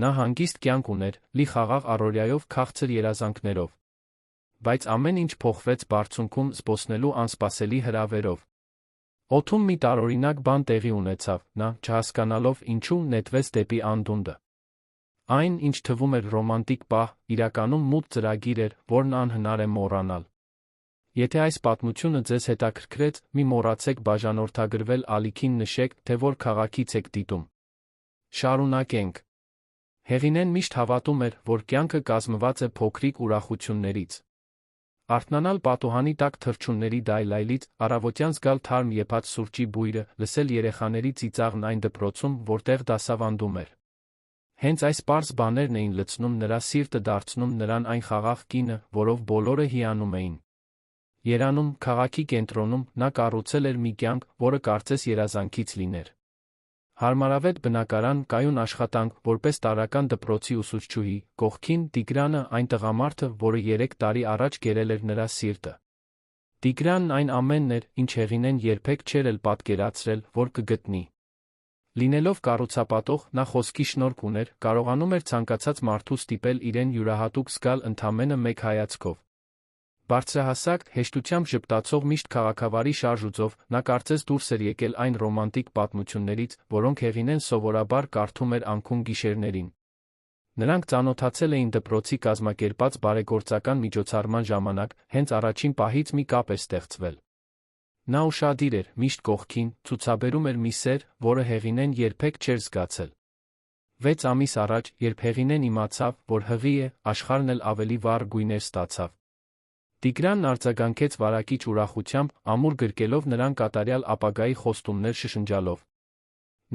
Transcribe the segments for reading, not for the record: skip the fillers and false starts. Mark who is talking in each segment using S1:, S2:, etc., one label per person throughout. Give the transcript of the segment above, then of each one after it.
S1: Նա հանգիստ կյանք ուներ, լի խաղաղ առօրյայով, քաղցր երազանքներով։ Բայց ամեն ինչ փոխվեց բարձունքում զբոսնելու անսպասելի հրավերով։ Օդում մի տարօրինակ բան տեղի ունեցավ, նա, չհասկանալով ինչու, նետվեց դեպի անդունդը։ Այն, ինչ թվում էր ռոմանտիկ պահ, իրականում մութ ծրագիր էր, որն անհնար է մոռանալ։ Եթե այս պատմությունը ձեզ հետաքրքրեց, մի մոռացեք բաժանորդագրվել ալիքին նշեք, թե որ քաղաքից եք դիտում։ Շարունակենք։ Հեղինեն միշտ հավատում էր, որ կյանքը կազմված է փոքրիկ ուրախություններից։ Արթնանալ պատուհանի տակ թռչունների դայլայլից, առավոտյան զգալ թարմ եփած սուրճի բույրը, լսել երեխաների ծիծաղն այն դպրոցում, որտեղ դասավանդում էր։ Հենց այս պարզ բաներն էին լցնում նրա սիրտը, դարձնում նրան այն խաղաղ կինը, որով բոլորը հիանում էին։ Երանում, քաղաքի կենտրոնում, նա կառուցել էր մի կյանք, որը կարծես երազանքից լիներ։ Հարմարավետ բնակարան, կայուն աշխատանք, որպես տարրական դպրոցի ուսուցչուհի, կողքին Տիգրանը, այն տղամարդը, որը 3 տարի առաջ կերել էր նրա սիրտը։ Տիգրանն այն ամենն էր, ինչ Հեղինեն երբեք չէր էլ պատկերացրել, որ կգտնի։ Լինելով կառուցապատող, նա խոսքի շնորհք ուներ, կարողանում էր ցանկացած մարդու ստիպել իրեն յուրահատուկ զգալ ընդամենը մեկ հայացքով։ Բարձրահասակ, հեշտությամբ ժպտացող միշտ քաղաքավարի շարժուձով, նա կարծես դուրս էր եկել այն ռոմանտիկ պատմություններից, որոնք Հեղինեն սովորաբար կարդում էր անքուն գիշերներին։ Նրանք ծանոթացել էին դպրոցի կազմակերպած բարեգործական միջոցառման ժամանակ, հենց առաջին պահից մի կապ էր ստեղծվել։ Նա ուշադիր էր, միշտ կողքին, ցուցաբերում էր մի սեր, որը Հեղինեն երբեք չէր զգացել։ 6 ամիս առաջ, երբ Հեղինեն իմացավ, որ հղի է, աշխարհն էլ ավելի վառ գույներ ստացավ։ Տիգրանն արձագանքեց վարակիչ ուրախությամբ, ամուր գրկելով նրան կատարյալ ապագայի խոստումներ շշնջալով։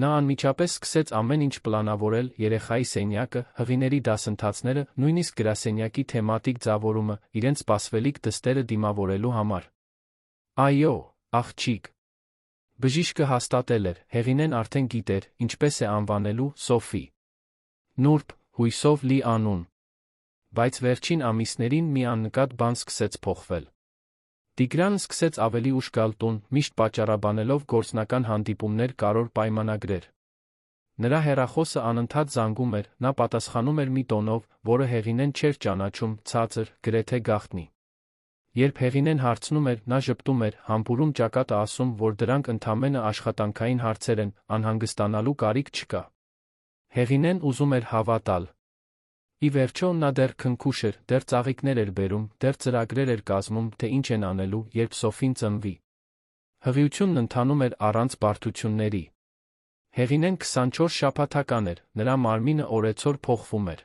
S1: Նա անմիջապես սկսեց ամեն ինչ պլանավորել, երեխայի սենյակը, հղիների դասընթացները, նույնիսկ գրասենյակի թեմատիկ ձևավորումը, իրենց սպասվելիք դստերը դիմավորելու համար։ Այո, աղջիկ։ Բժիշկը հաստատել էր, Հեղինեն արդեն գիտեր, ինչպես է անվանելու, Սոֆի։ Նուրբ, հույսով լի անուն։ Բայց վերջին ամիսներին մի աննկատ բան սկսեց փոխվել։ Տիգրանն սկսեց ավելի ուշ գալ տուն, միշտ պատճառաբանելով գործնական հանդիպումներ, կարևոր պայմանագրեր։ Նրա հեռախոսը անընդհատ զանգում էր, նա պատասխանում էր մի տոնով, որը Հեղինեն չէր ճանաչում, ցածր, գրեթե գաղտնի։ Երբ Հեղինեն հարցնում էր, նա ժպտում էր, համբուրում ճակատը ասում, որ դրանք ընդամենը աշխատանքային հարցեր են, անհանգստանալու կարիք չկա։ Հեղինեն ուզում էր հավատալ։ Ի վերջո նա դեռ քնքուշ էր, դեռ ծաղիկներ էր բերում, դեռ ծրագրեր էր կազմում, թե ինչ են անելու, երբ Սոֆին ծնվի։ Հղիությունն ընթանում էր առանց բարդությունների։ Հեղինեն 24 շաբաթական էր, նրա մարմինը օրեցօր փոխվում էր։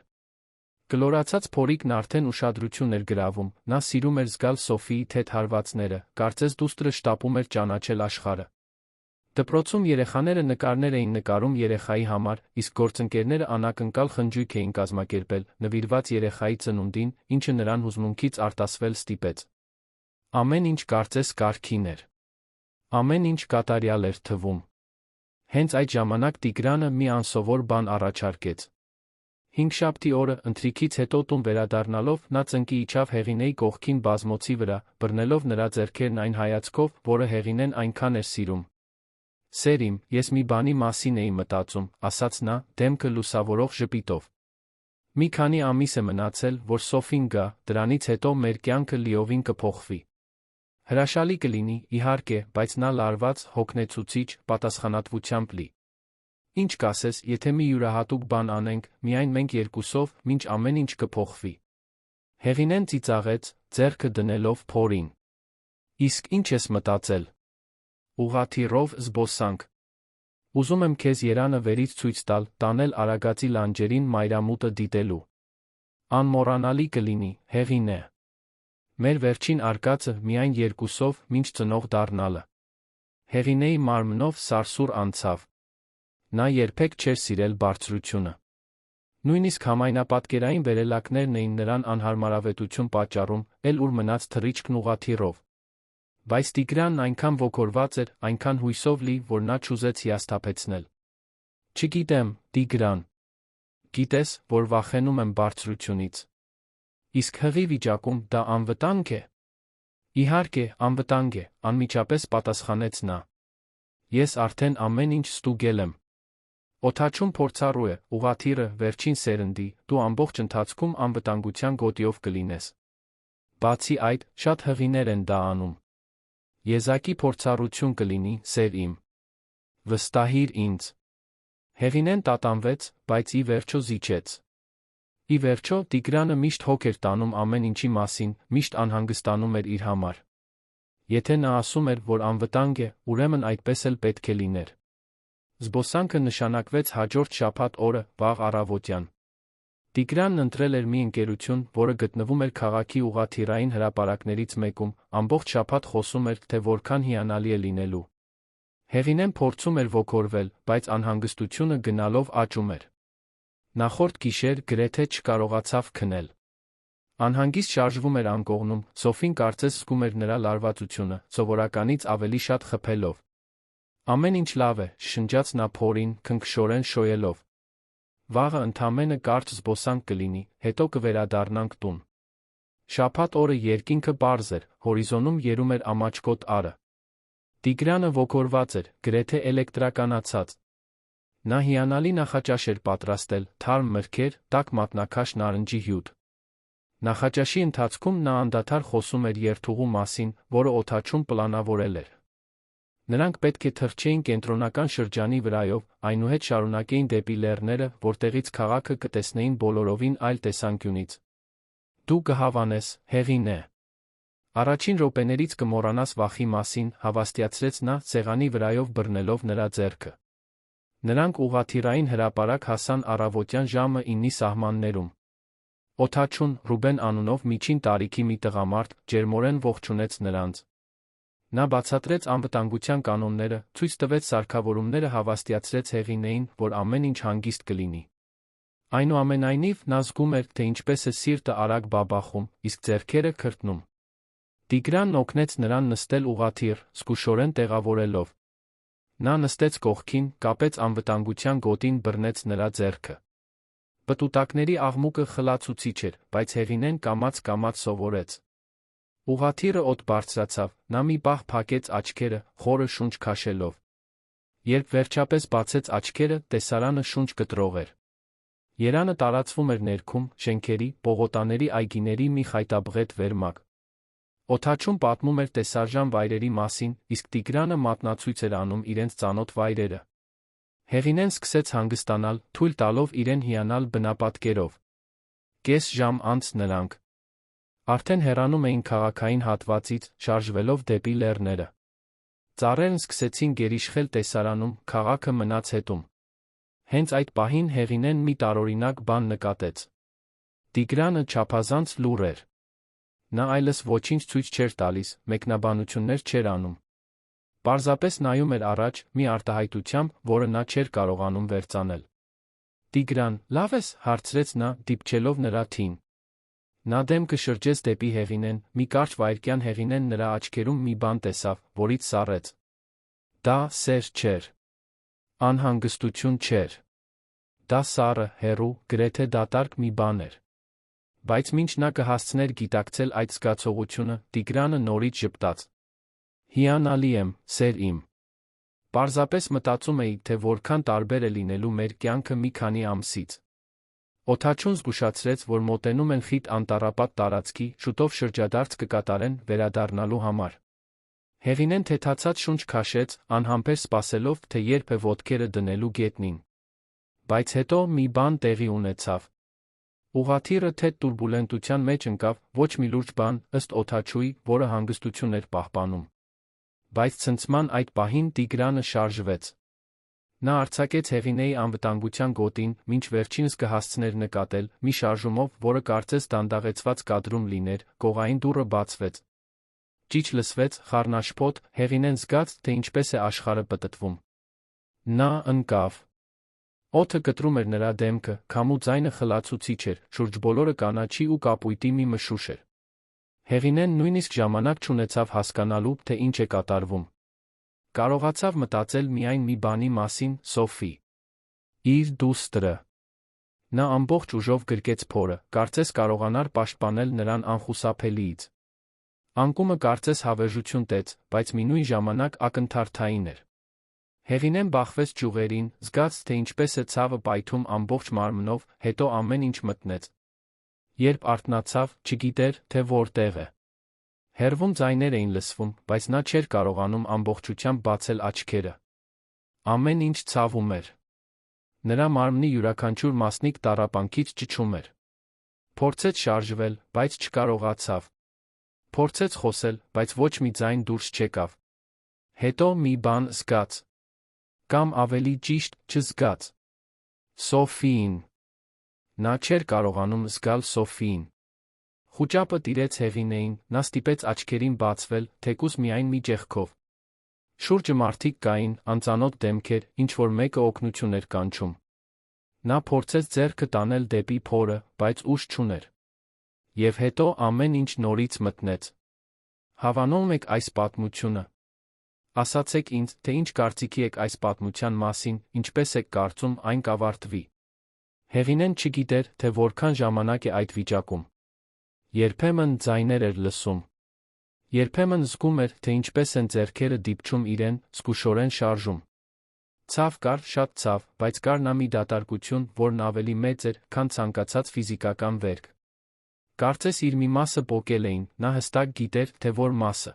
S1: Կլորացած փորիկն արդեն ուշադրություն էր գրավում, նա սիրում էր զգալ Սոֆիի թեթ հարվածները, կարծես դուստրը շտապում էր ճանաչել աշխարհը։ Դպրոցում երեխաները նկարներ էին նկարում երեխայի համար, իսկ գործընկերները անակնկալ խնջույք էին կազմակերպել, նվիրված երեխայի ծնունդին, ինչը նրան հուզմունքից արտասվել ստիպեց։ Ամեն ինչ կարծես կարգին էր։ Ամեն ինչ կատարյալ էր թվում։ Հենց այդ ժամանակ Տիգրանը մի անսովոր բան առաջարկեց։ Հինգշաբթի օրը, ընթրիքից հետո տուն վերադառնալով, նա ծնկի իջավ Հեղինեի կողքին բազմոցի վրա, բռնելով նրա ձեռքերն այն հայացքով, որը Հեղինեն այնքան էր սիրում։ Սեր իմ, ես մի բանի մասին էի մտածում, ասաց նա, դեմքը լուսավորող ժպիտով։ Մի քանի ամիս է մնացել, որ Սոֆին գա, դրանից հետո մեր կյանքը լիովին կփոխվի։ Հրաշալի կլինի, իհարկե, բայց նա լարված, հոգնեցուցիչ, պատասխանատվությամբ լի։ Ինչ կասես, եթե մի յուրահատուկ բան անենք, միայն մենք երկուսով, մինչ ամեն ինչ կփոխվի։ Հեղինեն ծիծաղեց, ձեռքը դնելով փորին։ Իսկ ինչ ես մտածել։ Ուղղաթիռով զբոսանք։ Ուզում եմ քեզ Երանը վերից ցույց տալ, տանել Արագածի լանջերին մայրամուտը դիտելու։ Անմոռանալի կլինի, Հեղինե։ Մեր վերջին արկածը միայն երկուսով, մինչ ծնող դառնալը։ Հեղինեի մարմնով սարսուռ անցավ։ Նա երբեք չէր սիրել բարձրությունը։ Նույնիսկ համայնապատկերային վերելակներն էին նրան անհարմարավետություն պատճառում, էլ ուր մնաց թռիչքն ուղղաթիռով։ Բայց Տիգրանն այնքան ոգորված էր, այնքան հույսով լի, որ նա չուզեց հիասթափեցնել։ Չգիտեմ, Տիգրան։ Գիտես, որ վախենում եմ բարձրությունից։ Իսկ հղի վիճակում դա անվտանգ է։ Իհարկե, անվտանգ է, անմիջապես պատասխանեց նա։ Ես արդեն ամեն ինչ ստուգել եմ։ Օդաչուն փորձառու է, ուղղաթիռը, վերջին սերնդի, դու ամբողջ ընթացքում անվտանգության գոտիով կլինես։ Բացի այդ, շատ հղիներ են դա անում։ Եզակի փորձառություն կլինի, սեր իմ։ Վստահիր ինձ։ Հեղինեն տատանվեց, բայց ի վերջո զիջեց։ Ի վերջո, Տիգրանը միշտ հոգ էր տանում ամեն ինչի մասին, միշտ անհանգստանում էր իր համար։ Եթե նա ասում էր, որ անվտանգ է, ուրեմն այդպես էլ պետք է լիներ։ Զբոսանքը նշանակվեց հաջորդ շաբաթ օրը, վաղ առավոտյան։ Տիգրանն ընտրել էր մի ընկերություն, որը գտնվում էր քաղաքի ուղղաթիռային հրապարակներից մեկում, ամբողջ շաբաթ խոսում էր, թե որքան հիանալի է լինելու։ Հեղինեն փորձում էր ոգորվել, բայց անհանգստությունը գնալով աճում էր։ Նախորդ գիշեր գրեթե չկարողացավ քնել։ Անհանգիստ շարժվում էր անկողնում, Սոֆին կարծես զգում էր նրա լարվածությունը, սովորականից ավելի շատ խփելով։ Ամեն ինչ լավ է, շշնջաց նա փորին, քնքշորեն շոյելով։ Վաղը ընդամենը կարճ զբոսանք կլինի, հետո կվերադառնանք տուն։ Շաբաթ օրը երկինքը պարզ էր, հորիզոնում երում էր ամաչկոտ առը։ Տիգրանը ոգորված էր, գրեթե էլեկտրականացած։ Նա հիանալի նախաճաշ էր պատրաստել, թարմ մրգեր, տաք մատնաքաշ նարնջի հյութ։ Նախաճաշի ընթացքում նա անդադար խոսում էր երթուղու մասին, որը օդաչուն պլանավորել էր։ Նրանք պետք է թռչեին կենտրոնական շրջանի վրայով, այնուհետ շարունակեին դեպի լեռները, որտեղից քաղաքը կտեսնեին բոլորովին այլ տեսանկյունից։ Դու կհավանես, Հեղինե։ Առաջին րոպեներից կմոռանաս վախի մասին, հավաստիացրեց նա, սեղանի վրայով բռնելով նրա ձեռքը։ Նրանք ուղղաթիռային հրապարակ հասան առավոտյան ժամը 9-ի սահմաններում։ Օդաչուն, Ռուբեն անունով միջին տարիքի մի տղամարդ, ջերմորեն ողջունեց նրանց։ Նա բացատրեց անվտանգության կանոնները, ցույց տվեց սարքավորումները, հավաստիացրեց Հեղինեին, որ ամեն ինչ հանգիստ կլինի։ Այնուամենայնիվ, նա զգում էր, թե ինչպես է սիրտը արագ բաբախում, իսկ ձեռքերը քրտնում։ Տիգրանն օգնեց նրան նստել ուղղաթիռ, զգուշորեն տեղավորելով։ Նա նստեց կողքին, կապեց անվտանգության գոտին, բռնեց նրա ձեռքը։ Պտուտակների աղմուկը խլացուցիչ էր, բայց Հեղինեն կամաց-կամաց սովորեց։ Ուղղաթիռը օդ բարձրացավ, նա մի պահ փակեց աչքերը, խորը շունչ քաշելով։ Երբ վերջապես բացեց աչքերը, տեսարանը շունչ կտրող էր։ Երանը տարածվում էր ներքում, շենքերի, պողոտաների, այգիների մի խայտաբղետ վերմակ։ Օդաչուն պատմում էր տեսարժան վայրերի մասին, իսկ Տիգրանը մատնացույց էր անում իրենց ծանոթ վայրերը։ Հեղինեն սկսեց հանգստանալ, թույլ տալով իրեն հիանալ բնապատկերով։ Կես ժամ անց նրանք արդեն հեռանում էին քաղաքային հատվածից, շարժվելով դեպի լեռները։ Ծառերն սկսեցին գերիշխել տեսարանում, քաղաքը մնաց հետում։ Հենց այդ պահին Հեղինեն մի տարօրինակ բան նկատեց։ Տիգրանը չափազանց լուռ էր։ Նա այլս ոչինչ ցույց չէր տալիս, մեկնաբանություններ չէր անում։ Պարզապես նայում էր առաջ, մի արտահայտությամբ, որը նա չէր կարողանում վերծանել։ Տիգրան, լավ ես, հարցրեց նա, դիպչելով նրա թին։ Նա դեմքը շրջեց դեպի Հեղինեն, մի կարճ վայրկյան Հեղինեն նրա աչքերում մի բան տեսավ, որից սառեց։ Դա սեր չէր։ Անհանգստություն չէր։ Դա սառը, հեռու, գրեթե դատարկ մի բան էր։ Բայց մինչ նա կհասցներ գիտակցել այդ զգացողությունը, Տիգրանը նորից ժպտաց։ Հիանալի եմ, սեր իմ։ Պարզապես մտածում էի, թե որքան տարբեր է լինելու մեր կյանքը մի քանի ամսից։ Օդաչուն զգուշացրեց, որ մոտենում են խիտ անտառապատ տարածքի, շուտով շրջադարձ կկատարեն վերադառնալու համար։ Հեղինեն թեթացած շունչ քաշեց, անհամբեր սպասելով, թե երբ է ոտքերը դնելու գետնին։ Բայց հետո մի բան տեղի ունեցավ։ Ուղղաթիռը թեթ տուրբուլենտության մեջ ընկավ, ոչ մի լուրջ բան, ըստ օդաչուի, որը հանգստություն էր պահպանում։ Բայց ցնցման այդ պահին Տիգրանը շարժվեց։ Նա արձակեց Հեղինեի անվտանգության գոտին, մինչ վերջինս կհասցներ նկատել, մի շարժումով, որը կարծես դանդաղեցված կադրում լիներ, կողային դուռը բացվեց։ Ճիչ լսվեց, խառնաշփոթ, Հեղինեն զգաց, թե ինչպես է աշխարհը պտտվում։ Նա ընկավ։ Օդը կտրում էր նրա դեմքը, քամու ձայնը խլացուցիչ էր, շուրջ բոլորը կանաչի ու կապույտի մի մշուշ էր։ Հեղինեն նույնիսկ ժամանակ չունեցավ հասկանալու, թե ինչ է կատարվում։ Կարողացավ մտածել միայն մի բանի մասին՝ Սոֆի։ Իր դուստրը։ Նա ամբողջ ուժով գրկեց փորը, կարծես կարողանար պաշտպանել նրան անխուսափելիից։ Անկումը կարծես հավերժություն տեց, բայց մի նույն ժամանակ ակնթարթային էր։ Հեղինեն բախվեց ճյուղերին, զգաց, թե ինչպես է ցավը պայթում ամբողջ մարմնով, հետո ամեն ինչ մտնեց։ Երբ արթնացավ, չգիտեր, թե որտեղ է։ Հեռվում ձայներ էին լսվում, բայց նա չէր կարողանում ամբողջությամբ բացել աչքերը։ Ամեն ինչ ցավում էր։ Նրա մարմնի յուրաքանչյուր մասնիկ տառապանքից ճչում էր։ Փորձեց շարժվել, բայց չկարողացավ։ Փորձեց խոսել, բայց ոչ մի ձայն դուրս չեկավ։ Հետո մի բան զգաց։ Կամ ավելի ճիշտ, չզգաց։ Սոֆիին։ Նա չէր կարողանում զգալ Սոֆիին։ Խուճապը տիրեց Հեղինեին, նա ստիպեց աչքերին բացվել, թեկուզ միայն մի ճեղքով։ Շուրջը մարդիկ կային, անծանոթ դեմքեր, ինչ-որ մեկը օգնություն էր կանչում։ Նա փորձեց ձեռքը տանել դեպի փորը, բայց ուժ չուներ։ Եվ հետո ամեն ինչ նորից մտնեց։ Հավանում եք այս պատմությունը։ Ասացեք ինձ, թե ինչ կարծիքի եք այս պատմության մասին, ինչպես եք կարծում այն կավարտվի։ Հեղինեն չգիտեր, թե որքան ժամանակ է այդ վիճակում։ Երբեմն ձայներ էր լսում։ Երբեմն զգում էր, թե ինչպես են ձեռքերը դիպչում իրեն, զգուշորեն շարժում։ Ցավ կար, շատ ցավ, բայց կար նա մի դատարկություն, որն ավելի մեծ էր, քան ցանկացած ֆիզիկական վերք։ Կարծես իր մի մասը պոկել էին, նա հստակ գիտեր, թե որ մասը։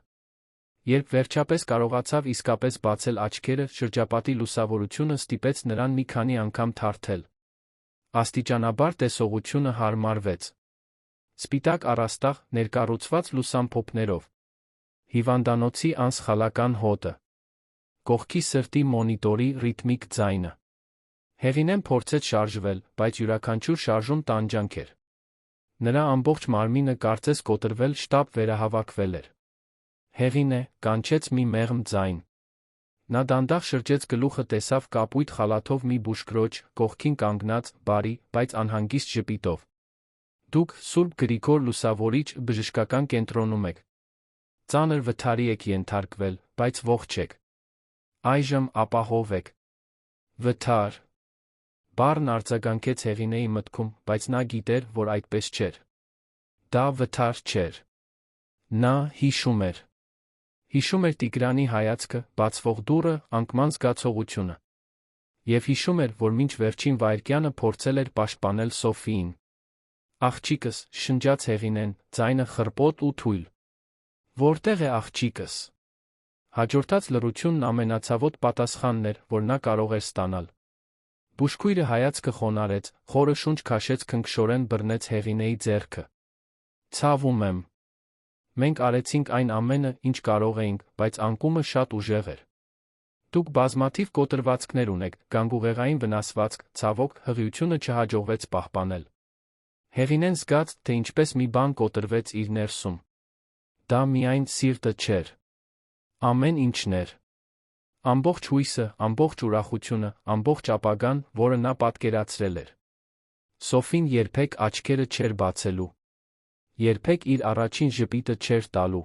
S1: Երբ վերջապես կարողացավ իսկապես բացել աչքերը, շրջապատի լուսավորությունը ստիպեց նրան մի քանի անգամ թարթել։ Աստիճանաբար տեսողությունը հարմարվեց։ Սպիտակ առաստաղ, ներկառուցված լուսամփոփներով։ Հիվանդանոցի անսխալական հոտը։ Կողքի սրտի մոնիտորի ռիթմիկ ձայնը։ Հեղինեն փորձեց շարժվել, բայց յուրաքանչյուր շարժում տանջանք էր։ Նրա ամբողջ մարմինը կարծես կոտրվել շտապ վերահավաքվել էր։ Հեղինե, կանչեց մի մեղմ ձայն։ Նա դանդաղ շրջեց գլուխը, տեսավ կապույտ խալաթով մի բուժքրոջ, կողքին կանգնած, բարի, բայց անհանգիստ ժպիտով։ Դուք Սուրբ Գրիգոր Լուսավորիչ բժշկական կենտրոնում եք։ Ծանր վթարի եք ենթարկվել, բայց ողջ եք։ Այժմ ապահով եք։ Վթար։ Բառն արձագանքեց Հեղինեի մտքում, բայց նա գիտեր, որ այդպես չէր։ Դա վթար չէր։ Նա հիշում էր։ Հիշում էր Տիգրանի հայացքը, բացվող դուռը, անկման զգացողությունը։ Եվ հիշում էր, որ մինչ վերջին վայրկյանը փորձել էր պաշտպանել Սոֆիին։ Աղջիկս, շնջաց Հեղինեն, ձայնը խռպոտ ու թույլ։ Որտեղ է աղջիկս։ Հաջորդած լռությունն ամենացավոտ պատասխանն էր, որ նա կարող էր ստանալ։ Բուժքույրը հայացքը խոնարհեց, խորը շունչ քաշեց, քնքշորեն բռնեց Հեղինեի ձեռքը։ Ցավում եմ։ Մենք արեցինք այն ամենը, ինչ կարող էինք, բայց անկումը շատ ուժեղ էր։ Դուք բազմաթիվ կոտրվածքներ ունեք, գանգուղեղային վնասվածք, ցավոք, հղիությունը չհաջողվեց պահպանել։ Հեղինեն զգաց, թե ինչպես մի բան կոտրվեց իր ներսում։ Դա միայն սիրտը չէր։ Ամեն ինչն էր։ Ամբողջ հույսը, ամբողջ ուրախությունը, ամբողջ ապագան, որը նա պատկերացրել էր։ Սոֆին երբեք աչքերը չէր բացելու։ Երբեք իր առաջին ժպիտը չէր տալու։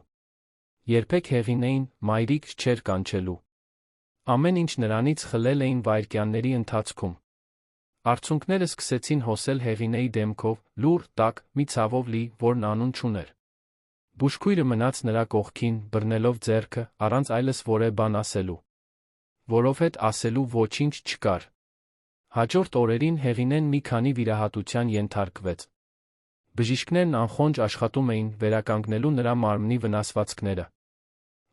S1: Երբեք Հեղինեին մայրիկ չէր կանչելու։ Ամեն ինչ նրանից խլել էին վայրկյանների ընթացքում։ Արցունքները սկսեցին հոսել Հեղինեի դեմքով, լուռ, տաք, մի ցավով լի, որն անուն չուներ։ Բուժքույրը մնաց նրա կողքին, բռնելով ձեռքը, առանց այլս որևէ բան ասելու։ Որովհետև ասելու ոչինչ չկար։ Հաջորդ օրերին Հեղինեն մի քանի վիրահատության ենթարկվեց։ Բժիշկներն անխոնջ աշխատում էին վերականգնելու նրա մարմնի վնասվածքները։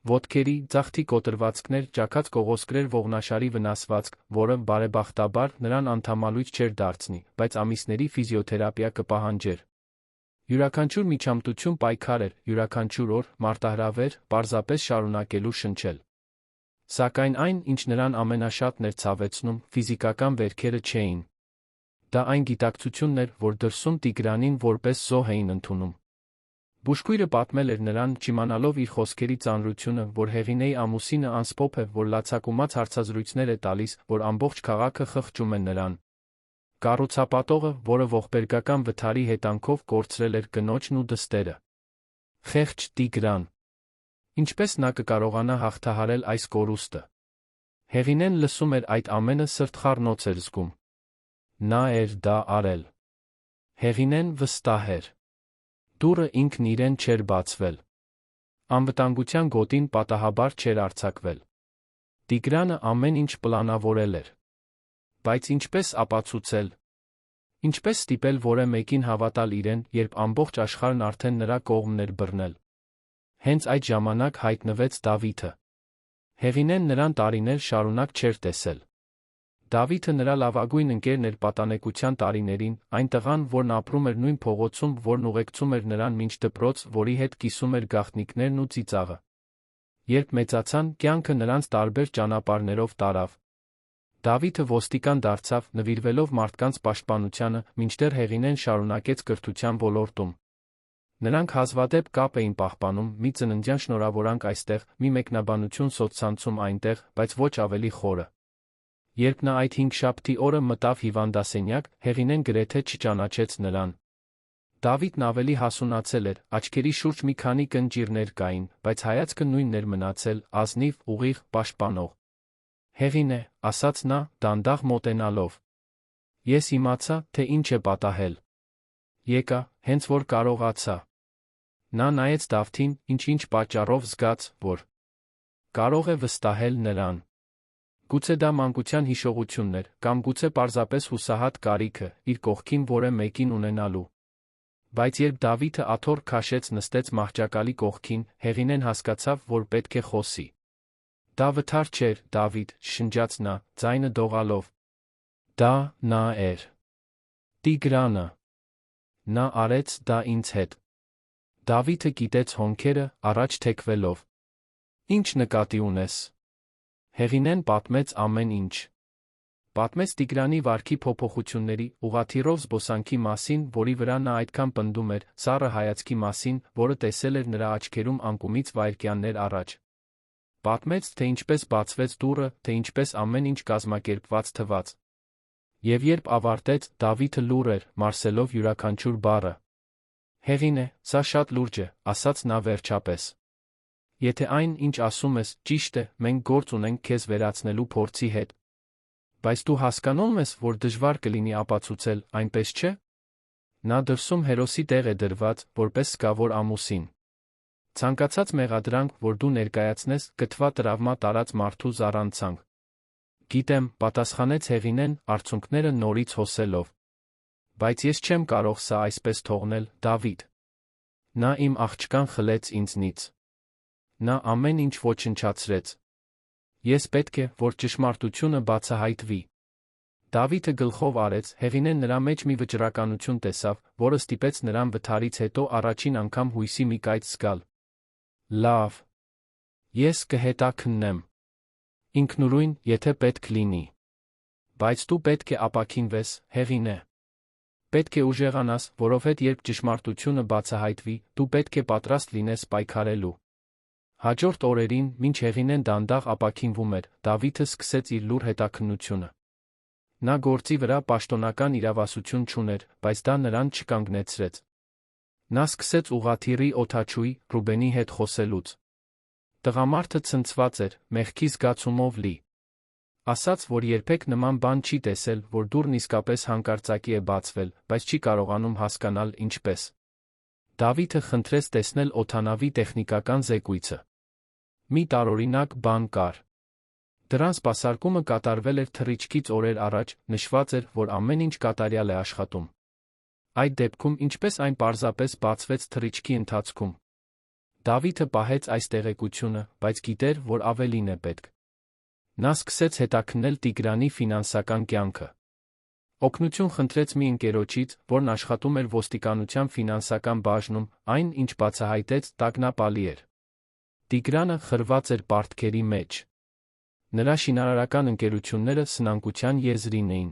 S1: Ոտքերի, ձախտի կոտրվածքներ, ճաքած կողոսկրեր, ողնաշարի վնասվածք, որը բարեբախտաբար նրան անդամալույց չէր դարձնի, բայց ամիսների ֆիզիոթերապիա կպահանջեր։ Յուրաքանչյուր միջամտություն պայքար էր, յուրաքանչյուր օր, մարտահրավեր, պարզապես շարունակելու շնչել։ Սակայն այն, ինչ նրան ամենաշատն էր ցավեցնում, ֆիզիկական վերքերը չէին։ Դա այն գիտակցությունն էր, որ դրսում Տիգրանին որպես զոհ էին ընդունում։ Բուժքույրը պատմել էր նրան, չիմանալով իր խոսքերի ծանրությունը, որ Հեղինեի ամուսինը անսպոփ է, որ լացակումած հարցազրույցներ է տալիս, որ ամբողջ քաղաքը խղճում է նրան։ Կառուցապատողը, որը ողբերգական վթարի հետանքով կորցրել էր կնոջն ու դստերը։ Խեղճ Տիգրան։ Ինչպես նա կկարողանա հաղթահարել այս կորուստը։ Հեղինեն լսում էր այդ ամենը, սրտխառնոց էր զգում։ Նա էր դա արել։ Հեղինեն վստահ էր։ Դուռը ինքն իրեն չէր բացվել։ Անվտանգության գոտին պատահաբար չէր արձակվել։ Տիգրանը ամեն ինչ պլանավորել էր։ Բայց ինչպես ապացուցել։ Ինչպես ստիպել որը մեկին հավատալ իրեն, երբ ամբողջ աշխարհն արդեն նրա կողմն էր բռնել։ Հենց այդ ժամանակ հայտնվեց Դավիթը։ Հեղինեն նրան տարիներ շարունակ չէր տեսել։ Դավիթը նրա լավագույն ընկերն էր պատանեկության տարիներին, այն տղան, որն ապրում էր նույն փողոցում, որն ուղեկցում էր նրան մինչ դպրոց, որի հետ կիսում էր գաղտնիքներն ու ծիծաղը։ Երբ մեծացան, կյանքը նրանց տարբեր ճանապարհներով տարավ։ Դավիթը ոստիկան դարձավ, նվիրվելով մարդկանց պաշտպանությանը, մինչդեռ Հեղինեն շարունակեց կրթության ոլորտում։ Նրանք հազվադեպ կապ էին պահպանում, մի ծննդյան շնորհավորանք այստեղ, մի մեկնաբանություն սոցցանցում այնտեղ, բայց ոչ ավելի խորը։ Երբ նա այդ հինգշաբթի օրը մտավ հիվանդասենյակ, Հեղինեն գրեթե չճանաչեց նրան։ Դավիթն ավելի հասունացել էր, աչքերի շուրջ մի քանի կնճիռներ կային, բայց հայացքը նույնն էր մնացել, ազնիվ, ուղիղ, պաշտպանող։ Հեղինե, ասաց նա, դանդաղ մոտենալով։ Ես իմացա, թե ինչ է պատահել։ Եկա, հենց որ կարողացա։ Նա նայեց Դավթին, ինչ պատճառով զգաց, որ կարող է վստահել նրան։ Գուցե դա մանկության հիշողությունն էր, կամ գուցե պարզապես հուսահատ կարիքը, իր կողքին որը մեկին ունենալու։ Բայց երբ Դավիթը աթոռ քաշեց նստեց մահճակալի կողքին, Հեղինեն հասկացավ, որ պետք է խոսի։ Դա վթար չէր, Դավիթ, շնջաց նա, ձայնը դողալով։ Դա նա էր։ Տիգրանը։ Նա արեց դա ինձ հետ։ Դավիթը կիտեց հոնքերը, առաջ թեքվելով։ Ինչ նկատի ունես։ Հեղինեն պատմեց ամեն ինչ։ Պատմեց Տիգրանի վարքի փոփոխությունների, ուղղաթիռով զբոսանքի մասին, որի վրա նա այդքան պնդում էր, սառը հայացքի մասին, որը տեսել էր նրա աչքերում անկումից վայրկյաններ առաջ։ Պատմեց, թե ինչպես բացվեց դուռը, թե ինչպես ամեն ինչ կազմակերպված թվաց։ Եվ երբ ավարտեց, Դավիթը լուռ էր, մարսելով յուրաքանչյուր բառը։ Հեղինե, սա շատ լուրջ է, ասաց նա վերջապես։ Եթե այն, ինչ ասում ես, ճիշտ է, մենք գործ ունենք քեզ վերացնելու փորձի հետ։ Բայց դու հասկանում ես, որ դժվար կլինի ապացուցել, այնպես չէ՞։ Նա դրսում հերոսի տեղ է դրված, որպես սկավոր ամուսին։ Ցանկացած մեղադրանք, որ դու ներկայացնես, կթվա տրավմա տարած մարդու զառանցանք։ Գիտեմ, պատասխանեց Հեղինեն, արցունքները նորից հոսելով։ Բայց ես չեմ կարող սա այսպես թողնել, Դավիթ։ Նա իմ աղջկան խլեց ինձնից։ Նա ամեն ինչ ոչնչացրեց։ Ես պետք է, որ ճշմարտությունը բացահայտվի։ Դավիթը գլխով արեց, Հեղինեն նրա մեջ մի վճռականություն տեսավ, որը ստիպեց նրան վթարից հետո առաջին անգամ հույսի մի կայծ զգալ։ Լավ։ Ես կհետաքննեմ։ Ինքնուրույն, եթե պետք լինի։ Բայց դու պետք է ապաքինվես, Հեղինե։ Պետք է ուժեղանաս, որովհետև երբ ճշմարտությունը բացահայտվի, դու պետք է պատրաստ լինես պայքարելու։ Հաջորդ օրերին, մինչ Հեղինեն դանդաղ ապաքինվում էր, Դավիթը սկսեց իր լուր հետաքննությունը։ Նա գործի վրա պաշտոնական իրավասություն չուներ, բայց դա նրան չկանգնեցրեց։ Նա սկսեց ուղղաթիռի օդաչուի, Ռուբենի հետ խոսելուց։ Տղամարդը ցնցված էր, մեղքի զգացումով լի։ Ասաց, որ երբեք նման բան չի տեսել, որ դուռն իսկապես հանկարծակի է բացվել, բայց չի կարողանում հասկանալ ինչպես։ Դավիթը խնդրեց տեսնել օդանավի տեխնիկական զեկույցը։ Մի տարօրինակ բան կար։ Դրան սպասարկումը կատարվել էր թռիչքից օրեր առաջ, նշված էր, որ ամեն ինչ կատարյալ է աշխատում։ Այդ դեպքում ինչպես այն պարզապես բացվեց թռիչքի ընթացքում։ Դավիթը պահեց այս տեղեկությունը, բայց գիտեր, որ ավելին է պետք։ Նա սկսեց հետաքննել Տիգրանի ֆինանսական կյանքը։ Օգնություն խնդրեց մի ընկերոջից, որն աշխատում էր ոստիկանության ֆինանսական բաժնում, այն, ինչ բացահայտեց, տագնապալի էր։ Տիգրանը խրված էր պարտքերի մեջ։ Նրա շինարարական ընկերությունները սնանկության եզրին էին։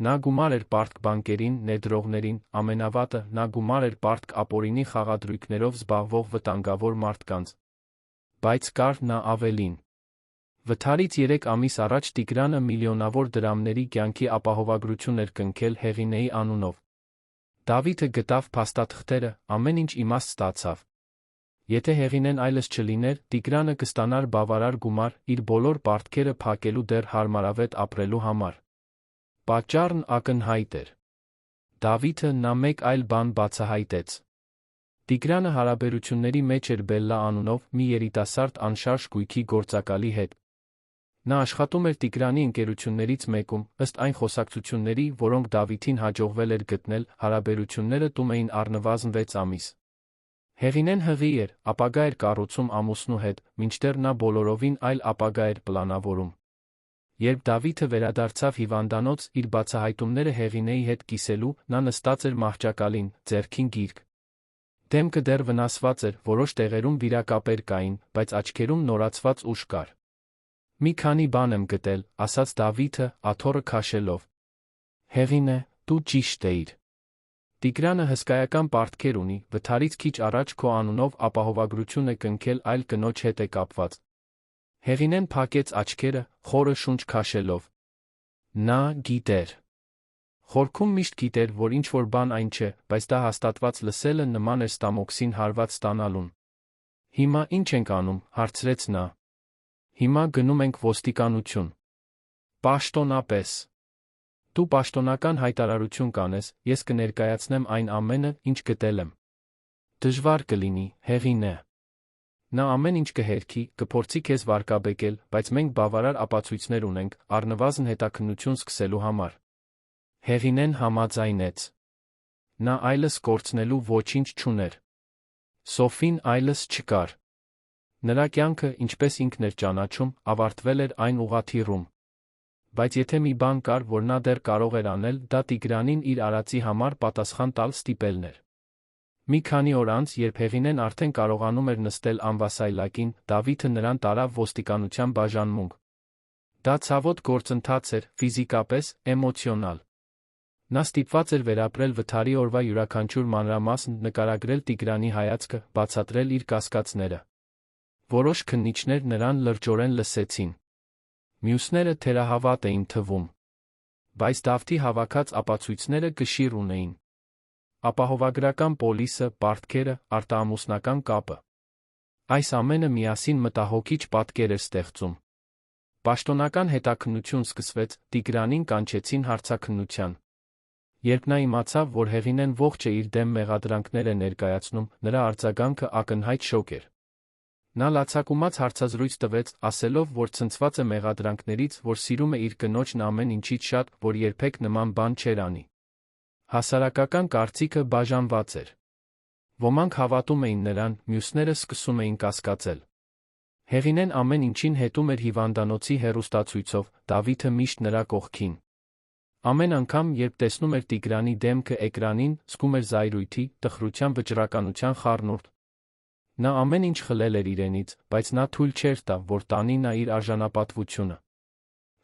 S1: Նա գումար էր պարտք բանկերին, ներդրողներին, ամենավատը, նա գումար էր պարտք ապօրինի խաղադրույքներով զբաղվող վտանգավոր մարդկանց։ Բայց կար նա ավելին։ Վթարից 3 ամիս առաջ Տիգրանը միլիոնավոր դրամների կյանքի ապահովագրություն էր կնքել Հեղինեի անունով։ Դավիթը գտավ փաստաթղթերը, ամեն ինչ իմաստ ստացավ։ Եթե Հեղինեն այլս չլիներ, Տիգրանը կստանար բավարար գումար, իր բոլոր պարտքերը փակելու դեռ հարմարավետ ապրելու համար։ Պատճառն ակնհայտ էր։ Դավիթը նա մեկ այլ բան բացահայտեց։ Տիգրանը հարաբերությունների մեջ էր Բելլա անունով մի երիտասարդ անշարժ գույքի գործակալի հետ։ Նա աշխատում էր Տիգրանի ընկերություններից մեկում, ըստ այն խոսակցությունների, որոնք Դավիթին հաջողվել էր գտնել, հարաբերությունները տում էին առնվազն 6 ամիս։ Հեղինեն հղի էր, ապագա էր կառուցում ամուսնու հետ, մինչդեռ նա բոլորովին այլ ապագա էր պլանավորում։ Երբ Դավիթը վերադարձավ հիվանդանոց իր բացահայտումները Հեղինեի հետ կիսելու, նա նստած էր մահճակալին, ձեռքին գիրք։ Դեմքը դեռ վնասված էր, որոշ տեղերում վիրակապեր կային, բայց աչքերում նորացված ուժ կար։ «Մի քանի բան եմ գտել», ասաց Դավիթը, աթոռը քաշելով։ «Հեղինե, դու ճիշտ էիր։ Տիգրանը հսկայական պարտքեր ունի, վթարից քիչ առաջ քո անունով ապահովագրություն է կնքել այլ կնոջ հետ է կապված»։ Հեղինեն փակեց աչքերը, խորը շունչ քաշելով։ Նա գիտեր։ Խորքում միշտ գիտեր, որ ինչ-որ բան այն չէ, բայց դա հաստատված լսելը նման էր ստամոքսին հարված ստանալուն։ «Հիմա ինչ ենք անում», հարցրեց նա։ «Հիմա գնում ենք ոստիկանություն»։ «Պաշտոնապես»։ «Դու պաշտոնական հայտարարություն կանես, ես կներկայացնեմ այն ամենը, ինչ գտել եմ»։ «Դժվար կլինի, Հեղինե»։ Նա ամեն ինչ կհերքի, կփորձի քեզ վարկաբեկել, բայց մենք բավարար ապացույցներ ունենք, առնվազն հետաքննություն սկսելու համար։ Հեղինեն համաձայնեց։ Նա այլս կորցնելու ոչինչ չուներ։ Սոֆին այլս չկար։ Նրա կյանքը, ինչպես ինքն էր ճանաչում, ավարտվել էր այն ուղղաթիռում։ Բայց եթե մի բան կար, որ նա դեռ կարող էր անել, դա Տիգրանին իր արածի համար պատասխան տալ ստիպելն էր։ Մի քանի օր անց, երբ Հեղինեն արդեն կարողանում էր նստել անվասայլակին, Դավիթը նրան տարավ ոստիկանության բաժանմունք։ Դա ցավոտ գործընթաց էր, ֆիզիկապես, էմոցիոնալ։ Նա ստիպված էր վերապրել վթարի օրվա յուրաքանչյուր մանրամասն, նկարագրել Տիգրանի հայացքը, բացատրել իր կասկածները։ Որոշ քննիչներ նրան լրջորեն լսեցին։ Մյուսները թերահավատ էին թվում։ Բայց Դավթի հավաքած ապացույցները կշիռ ունեին։ Ապահովագրական պոլիսը, պարտքերը, արտաամուսնական կապը։ Այս ամենը միասին մտահոգիչ պատկեր էր ստեղծում։ Պաշտոնական հետաքննություն սկսվեց, Տիգրանին կանչեցին հարցաքննության։ Երբ նա իմացավ, որ Հեղինեն ողջ է իր դեմ մեղադրանքներ է ներկայացնում, նրա արձագանքը ակնհայտ շոկ էր։ Նա լացակումած հարցազրույց տվեց, ասելով, որ ցնցված է մեղադրանքներից, որ սիրում է իր կնոջն ամեն ինչից շատ, որ երբեք նման բան չէր անի։ Հասարակական կարծիքը բաժանված էր։ Ոմանք հավատում էին նրան, մյուսները սկսում էին կասկածել։ Հեղինեն ամեն ինչին հետում էր հիվանդանոցի հեռուստացույցով, Դավիթը միշտ նրա կողքին։ Ամեն անգամ, երբ տեսնում էր Տիգրանի դեմքը էկրանին, զգում էր զայրույթի, տխրության, վճռականության խառնուրդ։ Նա ամեն ինչ խլել էր իրենից, բայց նա թույլ չէր տա, որ տանի նա իր արժանապատվությունը։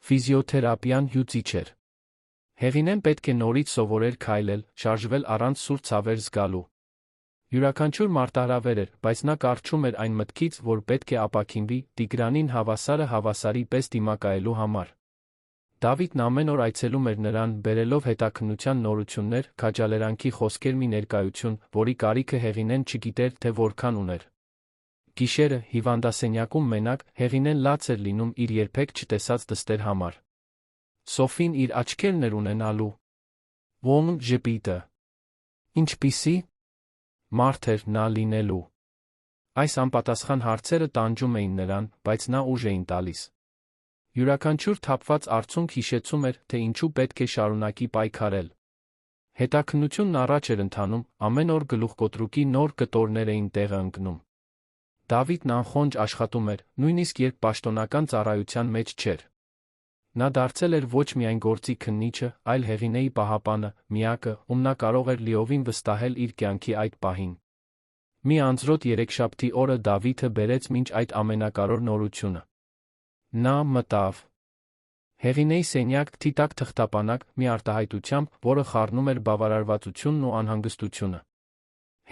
S1: Ֆիզիոթերապիան հյուծիչ էր։ Հեղինեն պետք է նորից սովորեր քայլել, շարժվել առանց սուր ցավեր զգալու։ Յուրաքանչյուր մարտահրավեր էր, բայց նա կառչում էր այն մտքից, որ պետք է ապաքինվի, Տիգրանին հավասարը հավասարի պես դիմակայելու համար։ Դավիթն ամեն օր այցելում էր նրան, բերելով հետաքննության նորություններ, քաջալերանքի խոսքեր, մի ներկայություն, որի կարիքը Հեղինեն չգիտեր, թե որքան ուներ։ Գիշերը, հիվանդասենյակում մենակ, Հեղինեն լաց էր լինում իր երբեք չտեսած դստեր համար։ Սոֆին իր աչքերն էր ունենալու։ Ում ժպիտը։ Ինչպիսի մարդ էր նա լինելու։ Այս անպատասխան հարցերը տանջում էին նրան, բայց նա ուժ էին տալիս։ Յուրաքանչյուր թափված արցունք հիշեցում էր, թե ինչու պետք է շարունակի պայքարել։ Հետաքննությունն առաջ էր ընթանում, ամեն օր գլուխկոտրուկի նոր կտորներ էին տեղը ընկնում։ Դավիթն անխոնջ աշխատում էր, նույնիսկ երբ պաշտոնական ծառայության մեջ չէր։ Նա դարձել էր ոչ միայն գործի քննիչը, այլ Հեղինեի պահապանը, միակը, ում նա կարող էր լիովին վստահել իր կյանքի այդ պահին։ Մի անձրոտ երեքշաբթի օրը Դավիթը բերեց մինչ այդ ամենակարևոր նորությունը։ Նա մտավ Հեղինեի սենյակ, թիտակ թղթապանակ, մի արտահայտությամբ, որը խառնում էր բավարարվածությունն ու անհանգստությունը։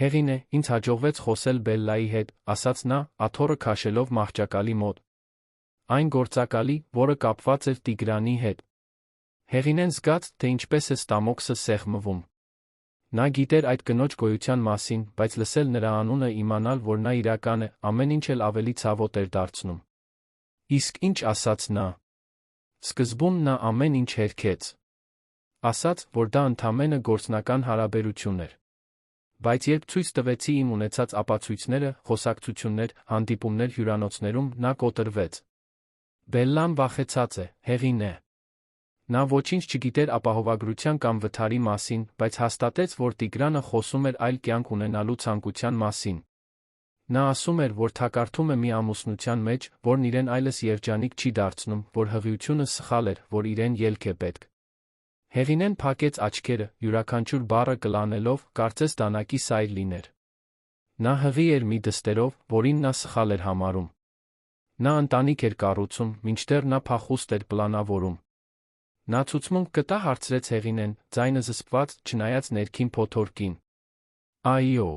S1: Հեղինե, ինձ հաջողվեց խոսել Բելլայի հետ, ասաց նա, աթոռը քաշելով մահճակալի մոտ։ Այն գործակալի, որը կապված էր Տիգրանի հետ։ Հեղինեն զգաց, թե ինչպես է ստամոքսը սեղմվում։ Նա գիտեր այդ կնոջ գոյության մասին, բայց լսել նրա անունը, իմանալ, որ նա իրական է, ամեն ինչ էլ ավելի ցավոտ էր դարձնում։ Իսկ ինչ ասաց նա։ Սկզբում նա ամեն ինչ հերքեց։ Ասաց, որ դա ընդամենը գործնական հարաբերություն էր։ Բայց երբ ցույց տվեցի իմ ունեցած ապացույցները, խոսակցություններ, հանդիպումներ հյուրանոցներում, նա կոտրվեց։ Բելլան վախեցած է, հեղին է։ Նա ոչինչ չգիտեր ապահովագրության կամ վթարի մասին, բայց հաստատեց, որ Տիգրանը խոսում էր այլ կյանք ունենալու ցանկության մասին։ Նա ասում էր, որ թակարդում է մի ամուսնության մեջ, որն իրեն այլս երջանիկ չի դարձնում, որ հղիությունը սխալ էր, որ իրեն ելք է պետք։ Հեղինեն փակեց աչքերը, յուրաքանչյուր բառը կլանելով, կարծես դանակի սայր լիներ։ Նա հղի էր մի դստերով, որին նա սխալ էր համարում։ Նա ընտանիք էր կառուցում, մինչդեռ նա փախուստ էր պլանավորում։ Նա ցուցմունք կտա, հարցրեց Հեղինեն, ձայնը զսպված, չնայած ներքին փոթորկին։ Այո։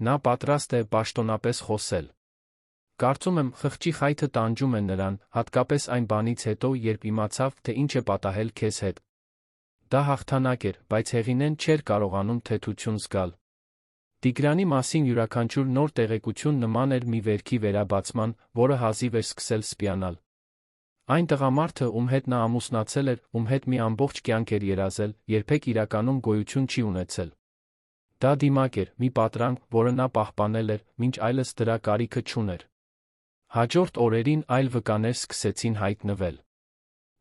S1: Նա պատրաստ է պաշտոնապես խոսել։ Կարծում եմ, խղճի խայթը տանջում է նրան, հատկապես այն բանից հետո, երբ իմացավ, թե ինչ է պատահել քեզ հետ։ Դա հաղթանակ էր, բայց Հեղինեն չէր կարողանում թեթություն զգալ։ Տիգրանի մասին յուրաքանչյուր նոր տեղեկություն նման էր մի վերքի վերաբացման, որը հազիվ էր սկսել սպյանալ։ Այն տղամարդը, ում հետ նա ամուսնացել էր, ում հետ մի ամբողջ կյանք էր երազել, երբեք իրականում գոյություն չի ունեցել։ Դա դիմակ էր, մի պատրանք, որը նա պահպանել էր, մինչ այլս դրա կարիքը չուներ։ Հաջորդ օրերին այլ վկաներ սկսեցին հայտնվել։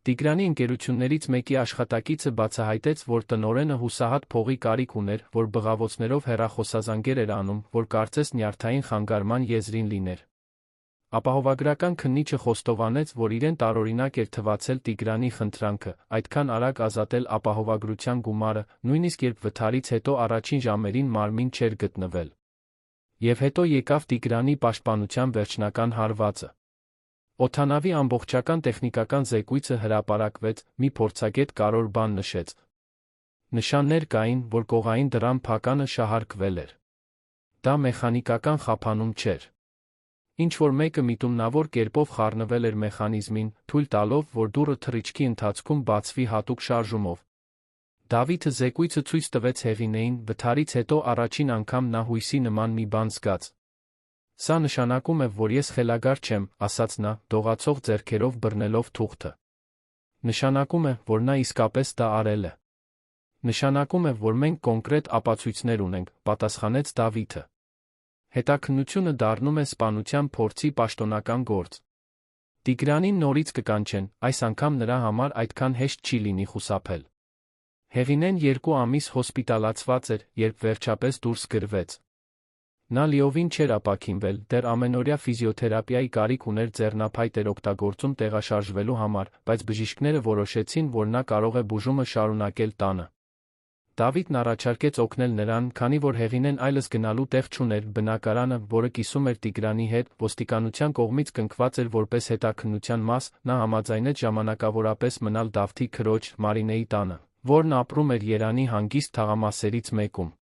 S1: Տիգրանի ընկերություններից մեկի աշխատակիցը բացահայտեց, որ տնօրենը հուսահատ փողի կարիք ուներ, որ բղավոցներով հեռախոսազանգեր էր անում, որ կարծես նյարդային խանգարման եզրին լիներ։ Ապահովագրական քննիչը խոստովանեց, որ իրեն տարօրինակ էր թվացել Տիգրանի խնդրանքը, այդքան արագ ազատել ապահովագրության գումարը, նույնիսկ երբ վթարից հետո առաջին ժամերին մարմին չէր գտնվել։ Եվ հետո եկավ Տիգրանի պաշտպանության վերջնական հարվածը։ Օդանավի ամբողջական տեխնիկական զեկույցը հրապարակվեց, մի փորձագետ կարևոր բան նշեց։ Նշաններ կային, որ կողային դռան փականը շահարկվել էր։ Դա մեխանիկական խափանում չէր։ Ինչ-որ մեկը միտումնավոր կերպով խառնվել էր մեխանիզմին, թույլ տալով, որ դուռը թռիչքի ընթացքում բացվի հատուկ շարժումով։ Դավիթը զեկույցը ցույց տվեց Հեղինեին, վթարից հետո առաջին անգամ նա հույսի նման մի բան զգաց։ Սա նշանակում է, որ ես խելագար չեմ, ասաց նա, դողացող ձեռքերով բռնելով թուղթը։ Նշանակում է, որ նա իսկապես դա արել է։ Նշանակում է, որ մենք կոնկրետ ապացույցներ ունենք, պատասխանեց Դավիթը։ Հետաքննությունը դառնում է սպանության փորձի պաշտոնական գործ։ Տիգրանին նորից կկանչեն, այս անգամ նրա համար այդքան հեշտ չի լինի խուսափել։ Հեղինեն 2 ամիս հոսպիտալացված էր, երբ վերջապես դուրս գրվեց։ Նա լիովին չէր ապաքինվել, դեռ ամենօրյա ֆիզիոթերապիայի կարիք ուներ, ձեռնափայտ էր օգտագործում տեղաշարժվելու համար, բայց բժիշկները որոշեցին, որ նա կարող է բուժումը շարունակել տանը։ Դավիթն առաջարկեց օգնել նրան, քանի որ Հեղինեն այլս գնալու տեղ չուներ, բնակարանը, որը կիսում էր Տիգրանի հետ, ոստիկանության կողմից կնքված էր որպես հետաքննության մաս, նա համաձայնեց ժամանակավորապես մնալ Դավթի քրոջ, Մարինեի տանը, որն ապրում էր Երանի հանգիստ թաղամասերից մեկում։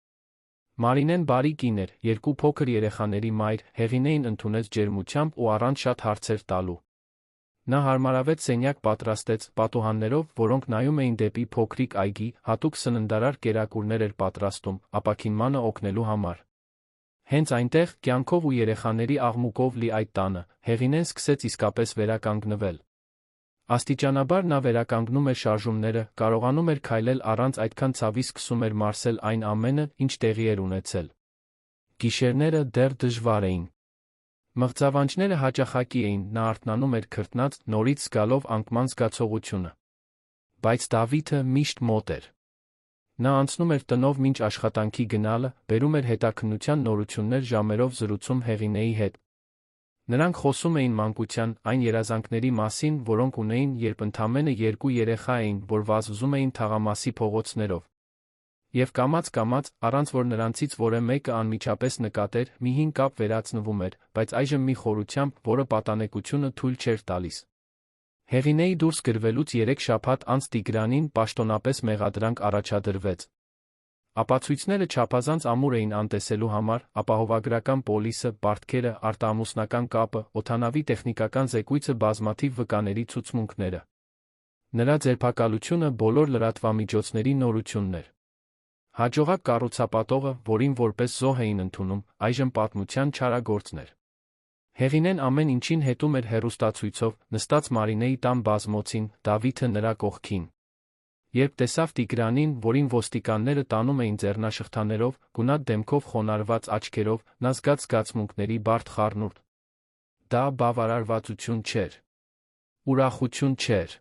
S1: Մարինեն բարի կին էր, 2 փոքր երեխաների մայր, Հեղինեին ընդունեց ջերմությամբ ու առանց շատ հարցեր տալու։ Նա հարմարավետ սենյակ պատրաստեց, պատուհաններով, որոնք նայում էին դեպի փոքրիկ այգի, հատուկ սննդարար կերակուրներ էր պատրաստում, ապաքինմանը օգնելու համար։ Հենց այնտեղ, կյանքով ու երեխաների աղմուկով լի այդ տանը, Հեղինեն սկսեց իսկապես վերականգնվել։ Աստիճանաբար նա վերականգնում էր շարժումները, կարողանում էր քայլել առանց այդքան ցավի, սկսում էր մարսել այն ամենը, ինչ տեղի էր ունեցել։ Գիշերները դեռ դժվար էին։ Մղձավանջները հաճախակի էին, նա արթնանում էր քրտնած, նորից զգալով անկման զգացողությունը։ Բայց Դավիթը միշտ մոտ էր։ Նա անցնում էր տնով մինչ աշխատանքի գնալը, բերում էր հետաքննության նորություններ, ժամերով զրուցում Հեղինեի հետ։ Նրանք խոսում էին մանկության, այն երազանքների մասին, որոնք ունեին, երբ ընդամենը 2 երեխա էին, որ վազվզում էին թաղամասի փողոցներով։ Եվ կամաց-կամաց, առանց որ նրանցից որևէ մեկը անմիջապես նկատեր, մի հին կապ վերածնվում էր, բայց այժմ մի խորությամբ, որը պատանեկությունը թույլ չէր տալիս։ Հեղինեի դուրս գրվելուց 3 շաբաթ անց Տիգրանին պաշտոնապես մեղադրանք առաջադրվեց։ Ապացույցները չափազանց ամուր էին անտեսելու համար, ապահովագրական պոլիսը, պարտքերը, արտամուսնական կապը, օդանավի տեխնիկական զեկույցը, բազմաթիվ վկաների ցուցմունքները։ Նրա ձերբակալությունը բոլոր լրատվամիջոցների նորությունն էր։ Հաջողակ կառուցապատողը, որին որպես զոհ էին ընդունում, այժմ պատմության չարագործն էր։ Հեղինեն ամեն ինչին հետում էր հեռուստացույցով, նստած Մարինեի տան բազմոցին, Դավիթը նրա կողքին։ Երբ տեսավ Տիգրանին, որին ոստիկանները տանում էին ձեռնաշղթաներով, գունատ դեմքով, խոնարհված աչքերով, նա զգաց զգացմունքների բարդ խառնուրդ։ Դա բավարարվածություն չէր։ ուրախություն չէր։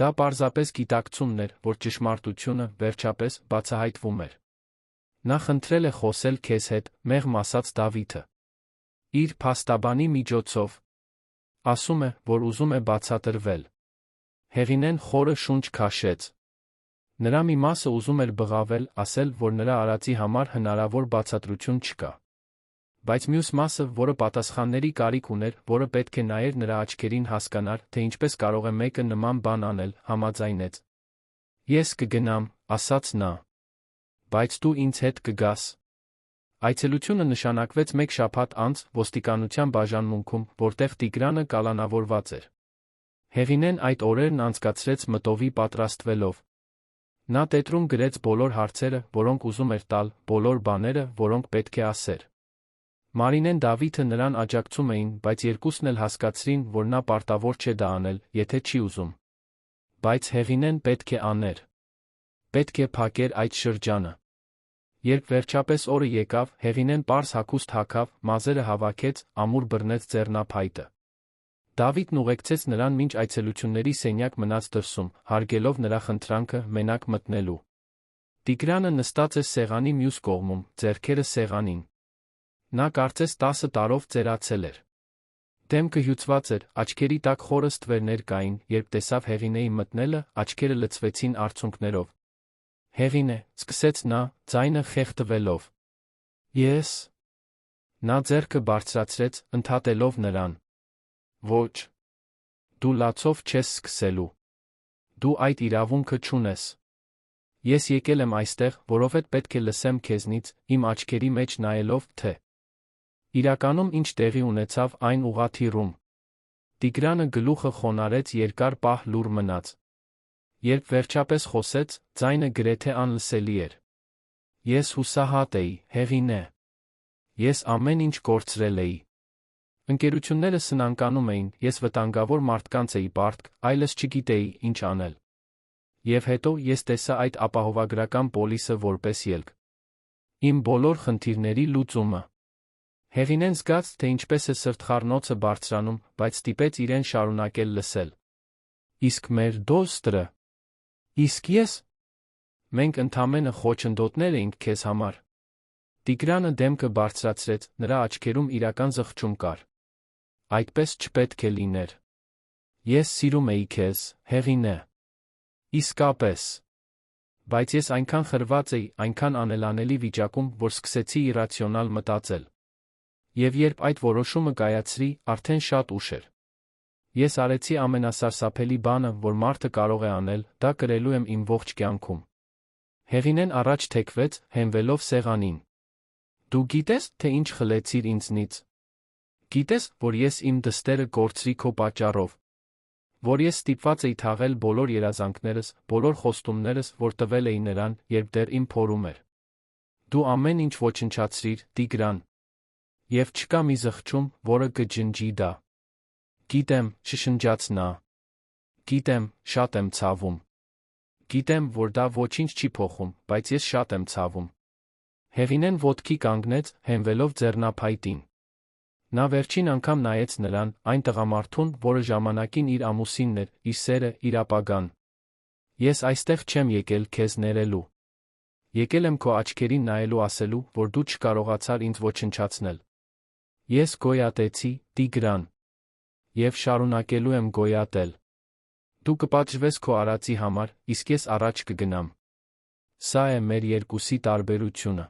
S1: Դա պարզապես գիտակցումն էր, որ ճշմարտությունը, վերջապես, բացահայտվում էր։ Նա խնդրել է խոսել քեզ հետ, մեղմ ասաց Դավիթը։ Իր փաստաբանի միջոցով։ Ասում է, որ ուզում է բացատրվել։ Հեղինեն խորը շունչ քաշեց։ Նրա մի մասը ուզում էր բղավել, ասել, որ նրա արածի համար հնարավոր բացատրություն չկա։ Բայց մյուս մասը, որը պատասխանների կարիք ուներ, որը պետք է նայեր նրա աչքերին հասկանար, թե ինչպես կարող է մեկը նման բան անել, համաձայնեց։ Ես կգնամ, ասաց նա։ Բայց դու ինձ հետ կգաս։ Այցելությունը նշանակվեց մեկ շաբաթ անց ոստիկանության բաժանմունքում, որտեղ Տիգրանը կալանավորված էր։ Հեղինեն այդ օրերն անցկացրեց մտովի պատրաստվելով։ Նա տետրում գրեց բոլոր հարցերը, որոնք ուզում էր տալ, բոլոր բաները, որոնք պետք է ասեր։ Մարինեն Դավիթը նրան աջակցում էին, բայց երկուսն էլ հասկացրին, որ նա պարտավոր չէ դա անել, եթե չի ուզում։ Բայց Հեղինեն պետք է աներ։ Պետք է փակեր այդ շրջանը։ Երբ վերջապես օրը եկավ, Հեղինեն պարզ հագուստ հագավ, մազերը հավաքեց, ամուր բռնեց ձեռնափայտը։ Դավիթն ուղեկցեց նրան մինչ այցելությունների սենյակ մնաց դրսում, հարգելով նրա խնդրանքը մենակ մտնելու։ Տիգրանը նստած է սեղանի մյուս կողմում, ձեռքերը սեղանին։ Նա կարծես 10 տարով ծերացել էր։ Դեմքը հյուծված էր, աչքերի տակ խորը ստվերներ կային, երբ տեսավ Հեղինեի մտնելը, աչքերը լցվեցին արցունքներով։ Հեղինե, սկսեց նա, ձայնը խեղդվելով։ Ես։ Նա ձեռքը բարձրացրեց, ընդհատելով նրան։ Ոչ։ Դու լացով չես սկսելու։ Դու այդ իրավունքը չունես։ Ես եկել եմ այստեղ, որովհետև պետք է լսեմ քեզնից, իմ աչքերի մեջ նայելով, թե իրականում ինչ տեղի ունեցավ այն ուղղաթիռում։ Տիգրանը գլուխը խոնարհեց, երկար պահ լուռ մնաց։ Երբ վերջապես խոսեց, ձայնը գրեթե անլսելի էր։ Ես հուսահատ էի, Հեղինե։ Ես ամեն ինչ կորցրել էի։ Ընկերությունները սնանկանում էին, ես վտանգավոր մարդկանց էի պարտք, այլս չգիտեի, ինչ անել։ Եվ հետո ես տեսա այդ ապահովագրական պոլիսը որպես ելք։ Իմ բոլոր խնդիրների լուծումը։ Հեղինեն զգաց, թե ինչպես է սրտխառնոցը բարձրանում, բայց ստիպեց իրեն շարունակել լսել։ Իսկ մեր դոստը։ Իսկ ես։ Մենք ընդամենը խոչընդոտներ էինք քեզ համար։ Տիգրանը դեմքը բարձրացրեց, նրա աչքերում իրական զղջում կար։ Այդպես չպետք է լիներ։ Ես սիրում էի քեզ, Հեղինե։ Իսկապես։ Բայց ես այնքան խրված էի, այնքան անելանելի վիճակում, որ սկսեցի իռացիոնալ մտածել։ Եվ երբ այդ որոշումը կայացրի, արդեն շատ ուշ էր։ Ես արեցի ամենասարսափելի բանը, որ մարդը կարող է անել, դա կրելու եմ իմ ողջ կյանքում։ Հեղինեն առաջ թեքվեց, հենվելով սեղանին։ Դու գիտես, թե ինչ խլեցիր ինձնից։ Գիտես, որ ես իմ դստերը կորցրի քո պատճառով։ Որ ես ստիպված էի թաղել բոլոր երազանքներս, բոլոր խոստումներս, որ տվել էի նրան, երբ դեռ իմ փորում էր։ Դու ամեն ինչ ոչնչացրիր, Տիգրան։ Եվ չկա մի զղջում, որը կջնջի դա։ Գիտեմ, շշնջաց նա։ Գիտեմ, շատ եմ ցավում։ Գիտեմ, որ դա ոչինչ չի փոխում, բայց ես շատ եմ ցավում։ Հեղինեն ոտքի կանգնեց, հենվելով ձեռնափայտին։ Նա վերջին անգամ նայեց նրան, այն տղամարդուն, որը ժամանակին իր ամուսինն էր, իր սերը, իր ապագան։ Ես այստեղ չեմ եկել քեզ ներելու։ Եկել եմ քո աչքերին նայելու ասելու, որ դու չկարողացար ինձ ոչնչացնել։ Ես գոյատեցի, Տիգրան։ Եվ շարունակելու եմ գոյատել։ Դու կպատժվես քո արածի համար, իսկ ես առաջ կգնամ։ Սա է մեր երկուսի տարբերությունը։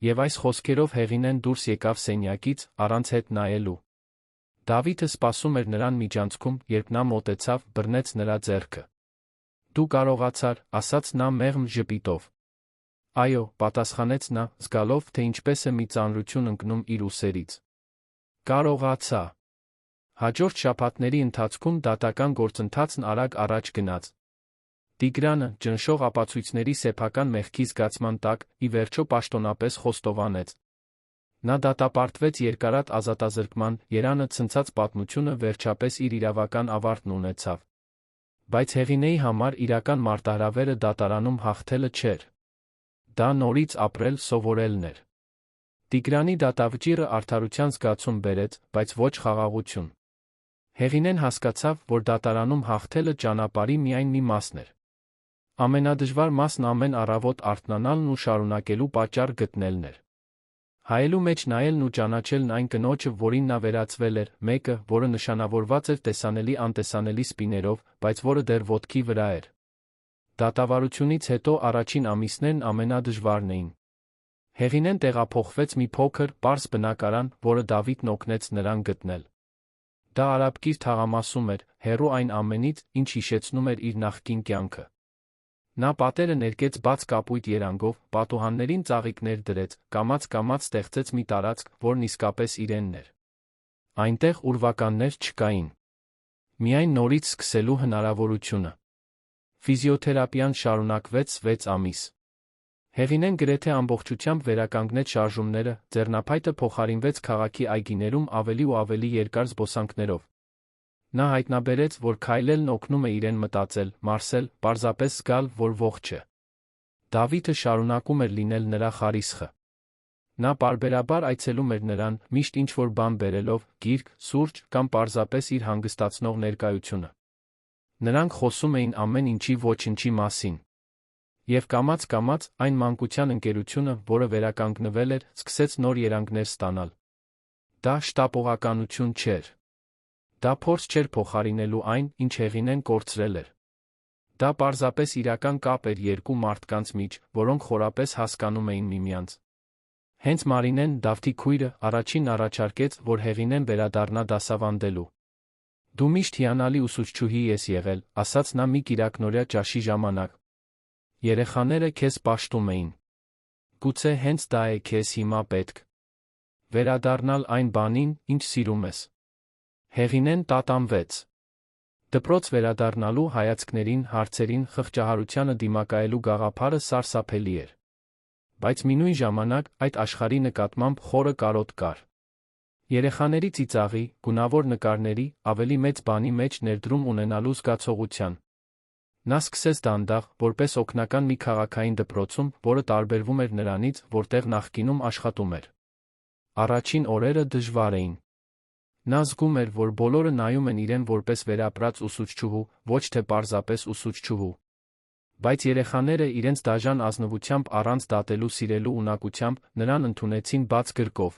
S1: Եվ այս խոսքերով Հեղինեն դուրս եկավ սենյակից, առանց հետ նայելու։ Դավիթը սպասում էր նրան միջանցքում, երբ նա մոտեցավ, բռնեց նրա ձեռքը։ Դու կարողացար, ասաց նա մեղմ ժպիտով։ Այո, պատասխանեց նա, զգալով, թե ինչպես է մի ծանրություն ընկնում իր ուսերից։ Կարողացա։ Հաջորդ շաբաթների ընթացքում դատական գործընթացն արագ առաջ գնաց։ Տիգրանը, ճնշող ապացույցների սեփական մեղքի զգացման տակ, ի վերջո պաշտոնապես խոստովանեց։ Նա դատապարտվեց երկարատ ազատազրկման, երանը ցնցած պատմությունը վերջապես իր իրավական ավարտն ունեցավ։ Բայց Հեղինեի համար իրական մարտահրավերը դատարանում հաղթելը չէր։ Դա նորից ապրել սովորելն էր։ Տիգրանի դատավճիռը արդարության զգացում բերեց, բայց ոչ խաղաղություն։ Հեղինեն հասկացավ, որ դատարանում հաղթելը ճանապարհի միայն մի մասն էր։ Ամենադժվար մասն ամեն առավոտ արթնանալն ու շարունակելու պատճառ գտնելն էր։ Հայելու մեջ նայելն ու ճանաչելն այն կնոջը, որին նա վերածվել էր, մեկը, որը նշանավորված էր տեսանելի անտեսանելի սպիներով, բայց որը դեռ ոտքի վրա էր։ Դատավարությունից հետո առաջին ամիսներն ամենադժվարն էին։ Հեղինեն տեղափոխվեց մի փոքր, պարզ բնակարան, որը Դավիթն օգնեց նրան գտնել։ Դա արաբկիր թաղամասում էր, հեռու այն ամենից, ինչ հիշեցնում էր իր նախկին կյանքը։ Նա պատերը ներկեց բաց կապույտ երանգով, պատուհաններին ծաղիկներ դրեց, կամաց-կամաց ստեղծեց մի տարածք, որն իսկապես իրենն էր։ Այնտեղ ուրվականներ չկային։ Միայն նորից սկսելու հնարավորությունը։ Ֆիզիոթերապիան շարունակվեց 6 ամիս։ Հեղինեն գրեթե ամբողջությամբ վերականգնեց շարժումները, ձեռնափայտը փոխարինվեց քաղաքի այգիներում ավելի ու ավելի երկար զբոսանքներով։ Նա հայտնաբերեց, որ քայլելն օգնում է իրեն մտածել, մարսել, պարզապես զգալ, որ ողջ է։ Դավիթը շարունակում էր լինել նրա խարիսխը։ Նա պարբերաբար այցելում էր նրան, միշտ ինչ-որ բան բերելով, գիրք, սուրճ կամ պարզապես իր հանգստացնող ներկայությունը։ Նրանք խոսում էին ամեն ինչի ոչնչի մասին։ Եվ կամաց-կամաց այն մանկության ընկերությունը, որը վերականգնվել էր, սկսեց նոր երանգներ ստանալ։ Դա շտապողականություն չէր։ Դա փորձ չէր փոխարինելու այն, ինչ Հեղինեն կորցրել էր։ Դա պարզապես իրական կապ էր երկու մարդկանց մեջ, որոնք խորապես հասկանում էին միմյանց։ Հենց Մարինեն, Դավթի քույրը, առաջինն առաջարկեց, որ Հեղինեն վերադառնա դասավանդելու։ «Դու միշտ հիանալի ուսուցչուհի ես եղել», ասաց նա մի կիրակնօրյա ճաշի ժամանակ։ Երեխաները քեզ պաշտում էին։ Գուցե հենց դա է քեզ հիմա պետք։ Վերադառնալ այն բանին, ինչ սիրում ես։ Հեղինեն տատանվեց։ Դպրոց վերադառնալու հայացքներին, հարցերին, խղճահարությանը դիմակայելու գաղափարը սարսափելի էր։ Բայց միևնույն ժամանակ այդ աշխարհի նկատմամբ խորը կարոտ կար։ Երեխաների ծիծաղի, գունավոր նկարների, ավելի մեծ բանի մեջ ներդրում ունենալու զգացողության։ Նա սկսեց դանդաղ, որպես օգնական մի քաղաքային դպրոցում, որը տարբերվում էր նրանից, որտեղ նախկինում աշխատում էր։ Առաջին օրերը դժվար էին։ Նա զգում էր, որ բոլորը նայում են իրեն որպես վերապրած ուսուցչուհու, ոչ թե պարզապես ուսուցչուհու։ Բայց երեխաները իրենց դաժան ազնվությամբ առանց դատելու սիրելու ունակությամբ նրան ընդունեցին բաց գրկով։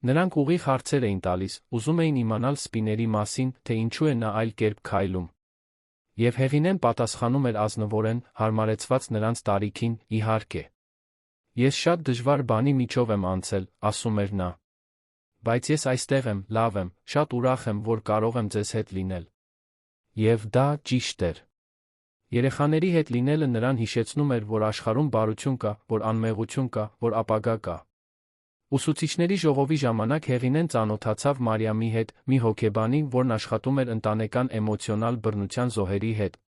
S1: Նրանք ուղիղ հարցեր էին տալիս, ուզում էին իմանալ սպիների մասին, թե ինչու է նա այլ կերպ քայլում։ Եվ Հեղինեն պատասխանում էր ազնվորեն, հարմարեցված նրանց տարիքին, իհարկե։ Ես շատ դժվար բանի միջով եմ անցել, ասում էր նա։ Բայց ես այստեղ եմ, լավ եմ, շատ ուրախ եմ, որ կարող եմ ձեզ հետ լինել։ Եվ դա ճիշտ էր։ Երեխաների հետ լինելը նրան հիշեցնում էր, որ աշխարհում բարություն կա, որ անմեղություն կա, որ ապագա կա։ Ուսուցիչների ժողովի ժամանակ Հեղինեն ծանոթացավ Մարիամի հետ, մի հոգեբանի, որն աշխատում էր ընտանեկան էմոցիոնալ բռնության զոհերի հետ։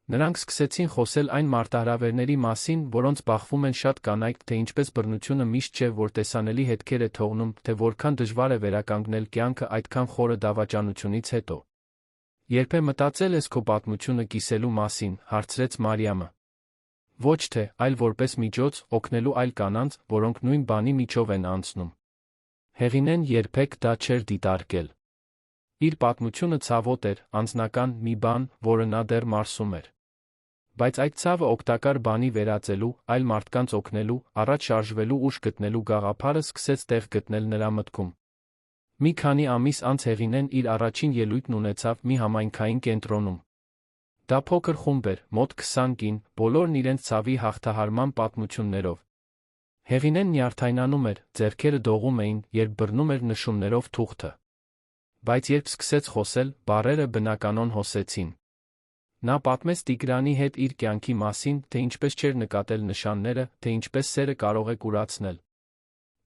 S1: Նրանք սկսեցին խոսել այն մարտահրավերների մասին, որոնց բախվում են շատ կանայք, թե ինչպես բռնությունը միշտ չէ, որ տեսանելի հետքեր է թողնում, թե որքան դժվար է վերականգնել կյանքը այդքան խորը դավաճանությունից հետո։ Երբ մտածել ես քո պատմությունը կիսելու մասին, հարցրեց Մարիամը։ Ոչ թե, այլ որպես միջոց, օգնելու այլ կանանց, որոնք նույն բանի միջով են անցնում։ Հեղինեն երբեք դա չէր դիտարկել։ Իր պատմությունը ցավոտ էր, անձնական մի բան, որը նա դեռ մարսում էր։ Բայց այդ ցավը օգտակար բանի վերածելու, այլ մարդկանց օգնելու, առաջ շարժվելու ուժ գտնելու գաղափարը սկսեց տեղ գտնել նրա մտքում։ Մի քանի ամիս անց Հեղինեն իր առաջին ելույթն ունեցավ մի համայնքային կենտրոնում։ Դա փոքր խումբ էր, մոտ 20 կին, բոլորն իրենց ցավի հաղթահարման պատմություններով։ Հեղինեն նյարդայնանում էր, ձեռքերը դողում էին, երբ բռնում էր նշումներով թուղթը։ Բայց երբ սկսեց խոսել, բառերը բնականon հոսեցին։ Նա պատմեց Տիգրանի հետ իր կյանքի մասին, թե ինչպես չէր նկատել նշանները, թե ինչպես սերը կարող է կուրացնել։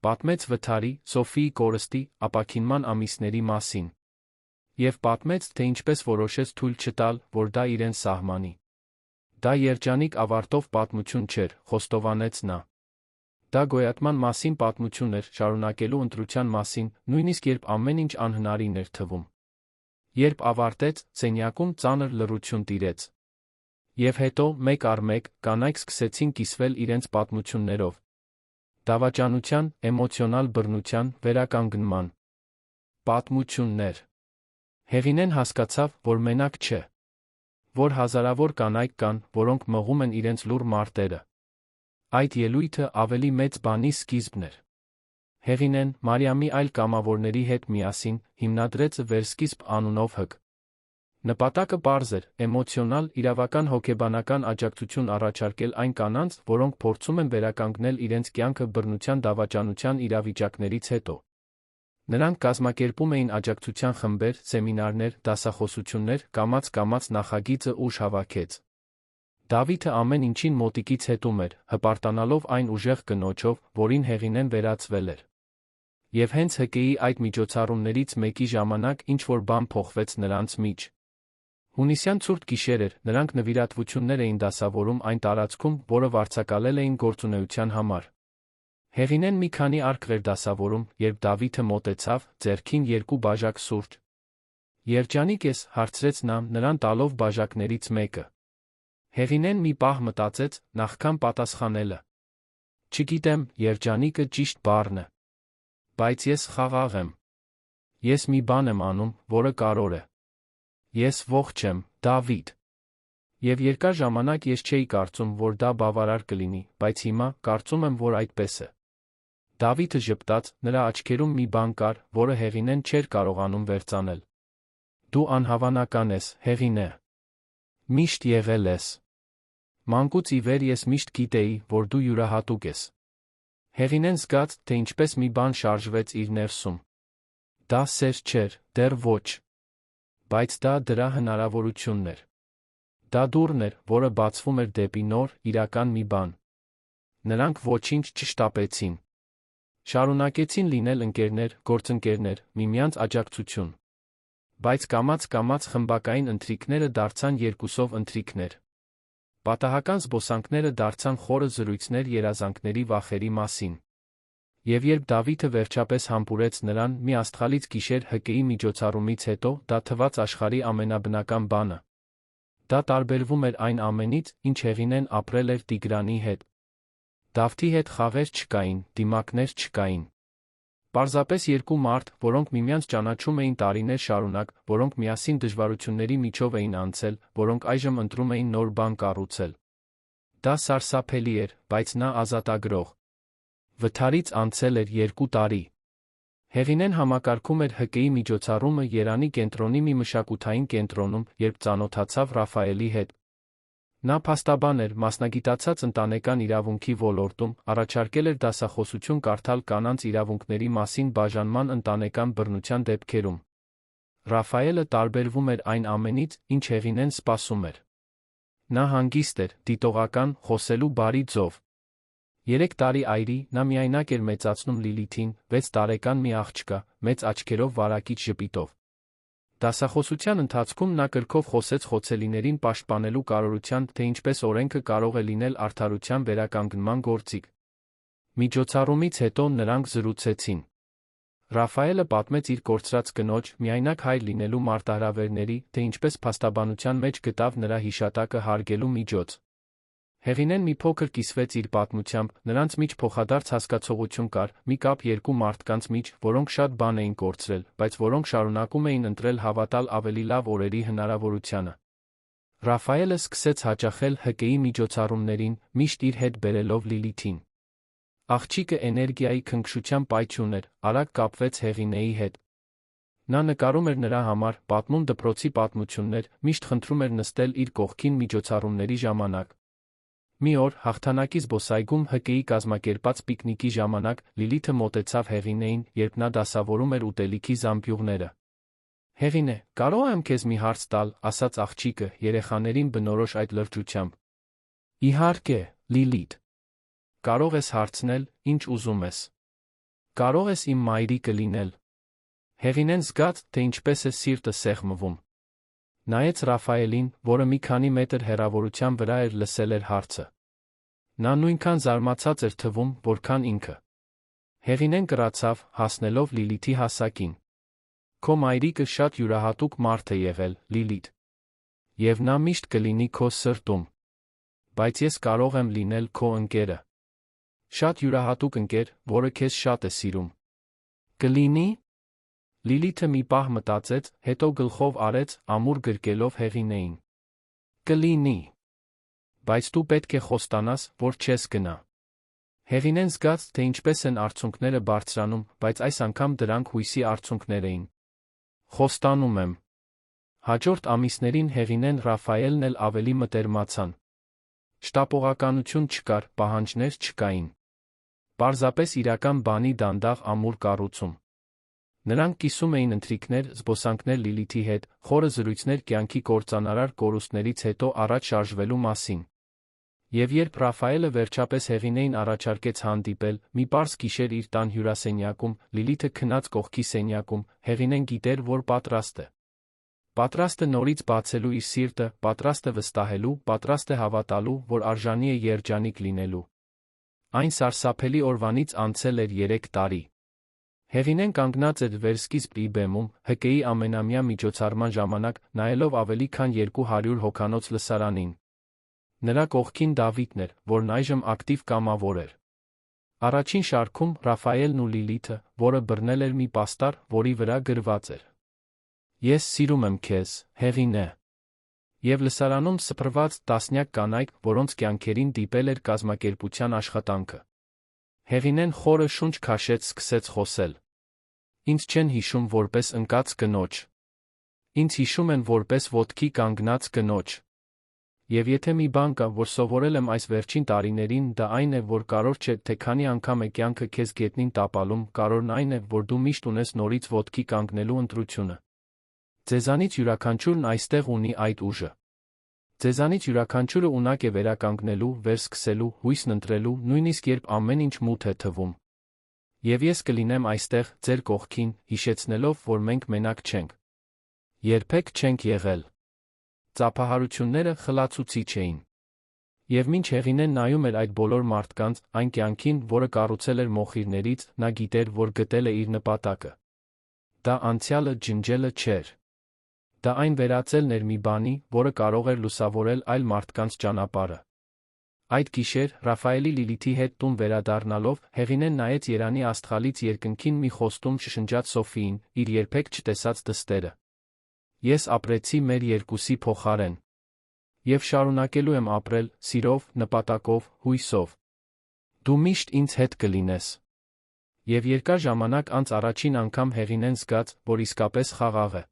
S1: Պատմեց Վթարի, Սոֆիի կորստի, ապաքինման ամիսների մասին։ Եվ պատմեց, թե ինչպես որոշեց թույլ չտալ, որ դա իրեն սահմանի։ Դա երջանիկ ավարտով պատմություն չէր, խոստովանեց նա։ Դա գոյատման մասին պատմություն էր, շարունակելու ընտրության մասին, նույնիսկ երբ ամեն ինչ անհնարին էր թվում։ Երբ ավարտեց, սենյակում ծանր լռություն տիրեց։ Եվ հետո, մեկ առ մեկ, կանայք սկսեցին կիսվել իրենց պատմություններով։ Դավաճանության, էմոցիոնալ բռնության, վերականգնման պատմություններ։ Հեղինեն հասկացավ, որ մենակ չէ, որ հազարավոր կանայք կան, որոնք մղում են իրենց լուռ մարտերը։ Այդ ելույթը ավելի մեծ բանի սկիզբն էր։ Հեղինեն Մարիամի այլ կամավորների հետ միասին հիմնադրեց Վերսկիզբ անունով ՀԿ։ Նպատակը պարզ էր՝ էմոցիոնալ, իրավական հոգեբանական աջակցություն առաջարկել այն կանանց, որոնք փորձում են վերականգնել իրենց կյանքը բռնության դավաճանության իրավիճակներից հետո։ Նրանք կազմակերպում էին աջակցության խմբեր, սեմինարներ, դասախոսություններ, կամաց նախագիծը ուժ հավաքեց։ Դավիթը ամեն ինչին մոտիկից հետում էր, հպարտանալով այն ուժեղ կնոջով, որին Հեղինեն վերածվել էր։ Եվ հենց ՀԿ-ի այդ միջոցառումներից մեկի ժամանակ ինչ-որ բան փոխվեց նրանց մեջ։ Հունիսյան ցուրտ գիշեր էր, նրանք նվիրատվություններ էին դասավորում այն տարածքում, որը վարձակալել էին գործունեության համար։ Հեղինեն մի քանի արկղ էր դասավորում, երբ Դավիթը մոտեցավ, ձեռքին 2 բաժակ սուրճ։ Երջանիկ ես, հարցրեց նա, նրան տալով բաժակներից մեկը։ Հեղինեն մի պահ մտածեց, նախքան պատասխանելը։ Չգիտեմ, երջանիկը ճիշտ բառն է։ Բայց ես խաղաղ եմ։ Ես մի բան եմ անում, որը կարևոր է։ Ես ողջ եմ, Դավիթ։ Եվ երկար ժամանակ ես չէի կարծում, որ դա բավարար կլինի, բայց հիմա կարծում եմ, որ այդպես է։ Դավիթը ժպտաց, նրա աչքերում մի բան կար, որը Հեղինեն չէր կարողանում վերծանել։ Դու անհավանական ես, Հեղինե։ Միշտ եղել ես։ Մանկուց ի վեր ես միշտ գիտեի, որ դու յուրահատուկ ես։ Հեղինեն զգաց, թե ինչպես մի բան շարժվեց իր ներսում։ Դա սեր չէր, դեռ ոչ։ Բայց դա դրա հնարավորությունն էր։ Դա դուռն էր, որը բացվում էր դեպի նոր, իրական մի բան։ Նրանք ոչինչ չշտապեցին։ Շարունակեցին լինել ընկերներ, գործընկերներ, միմյանց աջակցություն։ Բայց կամաց խմբակային ընթրիքները դարձան երկուսով ընթրիքներ։ Պատահական զբոսանքները դարձան խորը զրույցներ երազանքների վախերի մասին։ Եվ երբ Դավիթը վերջապես համբուրեց նրան մի աստղալից գիշեր ՀԿ-ի միջոցառումից հետո, դա թվաց աշխարհի ամենաբնական բանը։ Դա տարբերվում էր այն ամենից, ինչ Հեղինեն ապրել էր Տիգրանի հետ։ Դավթի հետ խաղեր չկային, դիմակներ չկային։ Պարզապես 2 մարդ, որոնք միմյանց ճանաչում էին տարիներ շարունակ, որոնք միասին դժվարությունների միջով էին անցել, որոնք այժմ ընտրում էին նոր բան կառուցել։ Դա սարսափելի էր, բայց նա ազատագրող։ Վթարից անցել էր 2 տարի։ Հեղինեն համակարգում էր ՀԿ-ի միջոցառումը Երանի կենտրոնի մի մշակութային կենտրոնում, երբ ծանոթացավ Ռաֆայելի հետ։ Նա փաստաբան էր, մասնագիտացած ընտանեկան իրավունքի ոլորտում, առաջարկել էր դասախոսություն կարդալ կանանց իրավունքների մասին բաժանման ընտանեկան բռնության դեպքերում։ Ռաֆայելը տարբերվում էր այն ամենից, ինչ Հեղինեն սպասում էր։ Նա հանգիստ էր, դիտողական, խոսելու բարի ձով։ 3 տարի այրի, նա միայնակ էր մեծացնում Լիլիթին, 6 տարեկան մի աղջկա, մեծ աչքերով վարակիչ ժպիտով։ Դասախոսության ընթացքում նա կրքով խոսեց խոցելիներին պաշտպանելու կարողության, թե ինչպես օրենքը կարող է լինել արդարության վերականգնման գործիք։ Միջոցառումից հետո նրանք զրուցեցին։ Ռաֆայելը պատմեց իր կորցրած կնոջ, միայնակ հայր լինելու մարտահրավերների, թե ինչպես փաստաբանության մեջ գտավ նրա հիշատակը հարգելու միջոց։ Հեղինեն մի փոքր կիսվեց իր պատմությամբ, նրանց միջ փոխադարձ հասկացողություն կար, մի կապ 2 մարդկանց միջ, որոնք շատ բան էին կորցրել, բայց որոնք շարունակում էին ընտրել հավատալ ավելի լավ օրերի հնարավորությանը։ Ռաֆայելը սկսեց հաճախել ՀԿ-ի միջոցառումներին, միշտ իր հետ բերելով Լիլիթին։ Աղջիկը էներգիայի քնքշության պայթյուն էր, արագ կապվեց Հեղինեի հետ։ Նա նկարում էր նրա համար, պատմում դպրոցի պատմություններ, միշտ խնդրում էր նստել իր կողքին միջոցառումների ժամանակ։ Մի օր, հաղթանակի զբոսայգում ՀԿ-ի կազմակերպած պիկնիկի ժամանակ, Լիլիթը մոտեցավ Հեղինեին, երբ նա դասավորում էր ուտելիքի զամբյուղները։ Հեղինե, կարո՞ղ եմ քեզ մի հարց տալ, ասաց աղջիկը, երեխաներին բնորոշ այդ լրջությամբ։ Իհարկե, Լիլիթ։ Կարող ես հարցնել, ինչ ուզում ես։ Կարող ես իմ մայրիկը լինել։ Հեղինեն զգաց, թե ինչպես է սիրտը սեղմվում։ Նայեց Ռաֆայելին, որը մի քանի մետր հեռավորության վրա էր լսել էր հարցը։ Նա նույնքան զարմացած էր թվում, որքան ինքը։ Հեղինեն կռացավ, հասնելով Լիլիթի հասակին։ Քո մայրիկը շատ յուրահատուկ մարդ է եղել, Լիլիթ։ Եվ նա միշտ կլինի քո սրտում։ Բայց ես կարող եմ լինել քո ընկերը։ Շատ յուրահատուկ ընկեր, որը քեզ շատ է սիրում։ Կլինի։ Լիլիթը մի պահ մտածեց, հետո գլխով արեց, ամուր գրկելով Հեղինեին. «Կլինի։ Բայց դու պետք է խոստանաս, որ չես գնա»։ Հեղինեն զգաց, թե ինչպես են արցունքները բարձրանում, բայց այս անգամ դրանք հույսի արցունքներ էին։ «Խոստանում եմ»։ Հաջորդ ամիսներին Հեղինեն Ռաֆայելն էլ ավելի մտերմացան։ Շտապողականություն չկար, պահանջներ չկային։ Պարզապես իրական բանի դանդաղ ամուր կառուցում։ Նրանք կիսում էին ընթրիքներ, զբոսանքներ Լիլիթի հետ, խորը զրույցներ կյանքի կործանարար կորուստներից հետո առաջ շարժվելու մասին։ Եվ երբ Ռաֆայելը վերջապես Հեղինեին առաջարկեց հանդիպել, մի պարզ գիշեր իր տան հյուրասենյակում, Լիլիթը քնած կողքի սենյակում, Հեղինեն գիտեր, որ պատրաստ է։ Պատրաստ է նորից բացելու իր սիրտը, պատրաստ է վստահելու, պատրաստ է հավատալու, որ արժանի է երջանիկ լինելու։ Այն սարսափելի օրվանից անցել էր 3 տարի։ Հեղինեն կանգնած էր վերսկիզբի բեմում, ՀԿ-ի ամենամյա միջոցառման ժամանակ, նայելով ավելի քան 200 հոգանոց լսարանին։ Նրա կողքին Դավիթն էր, որն այժմ ակտիվ կամավոր էր։ Առաջին շարքում Ռաֆայելն ու Լիլիթը, որը բռնել էր մի պաստառ, որի վրա գրված էր. «Ես սիրում եմ քեզ, Հեղինե»։ Եվ լսարանում սփռված տասնյակ կանայք, որոնց կյանքերին դիպել էր կազմակերպության աշխատանքը։ Հեղինեն խորը շունչ քաշեց, սկսեց խոսել. «Ինձ չեն հիշում որպես ընկած կնոջ։ Ինձ հիշում են որպես ոտքի կանգնած կնոջ։ Եվ եթե մի բան կա, որ սովորել եմ այս վերջին տարիներին, դա այն է, որ կարևոր չէ, թե քանի անգամ է կյանքը քեզ գետնին տապալում, կարևորն այն է, որ դու միշտ ունես նորից ոտքի կանգնելու ընտրությունը։ Ձեզանից յուրաքանչյուրն այստեղ ունի այդ ուժը։ Ձեզանից յուրաքանչյուրը ունակ է վերականգնելու, վերսկսելու, հույսն ընտրելու, նույնիսկ երբ ամեն ինչ մութ է թվում։ Եվ ես կլինեմ այստեղ, ձեր կողքին, հիշեցնելով, որ մենք մենակ չենք։ Երբեք չենք եղել»։ Ծափահարությունները խլացուցիչ էին։ Եվ մինչ Հեղինեն նայում էր այդ բոլոր մարդկանց, այն կյանքին, որը կառուցել էր մոխիրներից, նա գիտեր, որ գտել է իր նպատակը։ Դա անցյալը ջնջելը չէր։ Դա այն վերածելն էր մի բանի, որը կարող էր լուսավորել այլ մարդկանց ճանապարհը։ Այդ գիշեր, Ռաֆայելի Լիլիթի հետ տուն վերադառնալով, Հեղինեն նայեց Երանի աստղալից երկնքին մի խոստում շշնջաց Սոֆիին, իր երբեք չտեսած դստերը. «Ես ապրեցի մեր երկուսի փոխարեն։ Եվ շարունակելու եմ ապրել, սիրով, նպատակով, հույսով։ Դու միշտ ինձ հետ կլինես»։ Եվ երկար ժամանակ անց առաջին անգամ Հեղինեն զգաց, որ իսկապես խաղաղ է։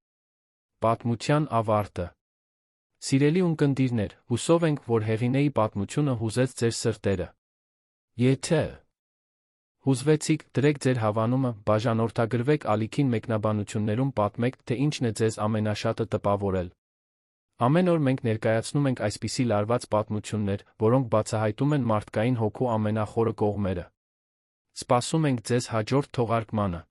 S1: Պատմության ավարտը։ Սիրելի ունկնդիրներ, հուսով ենք, որ Հեղինեի պատմությունը հուզեց ձեր սրտերը։ Եթե հուզվեցիք, դրեք ձեր հավանումը, բաժանորդագրվեք ալիքին մեկնաբանություններում պատմեք, թե ինչն է ձեզ ամենաշատը տպավորել։ Ամեն օր մենք ներկայացնում ենք այսպիսի լարված պատմություններ, որոնք բացահայտում են մարդկային հոգու ամենախորը կողմերը։ Սպասում ենք ձեզ հաջորդ թողարկմանը։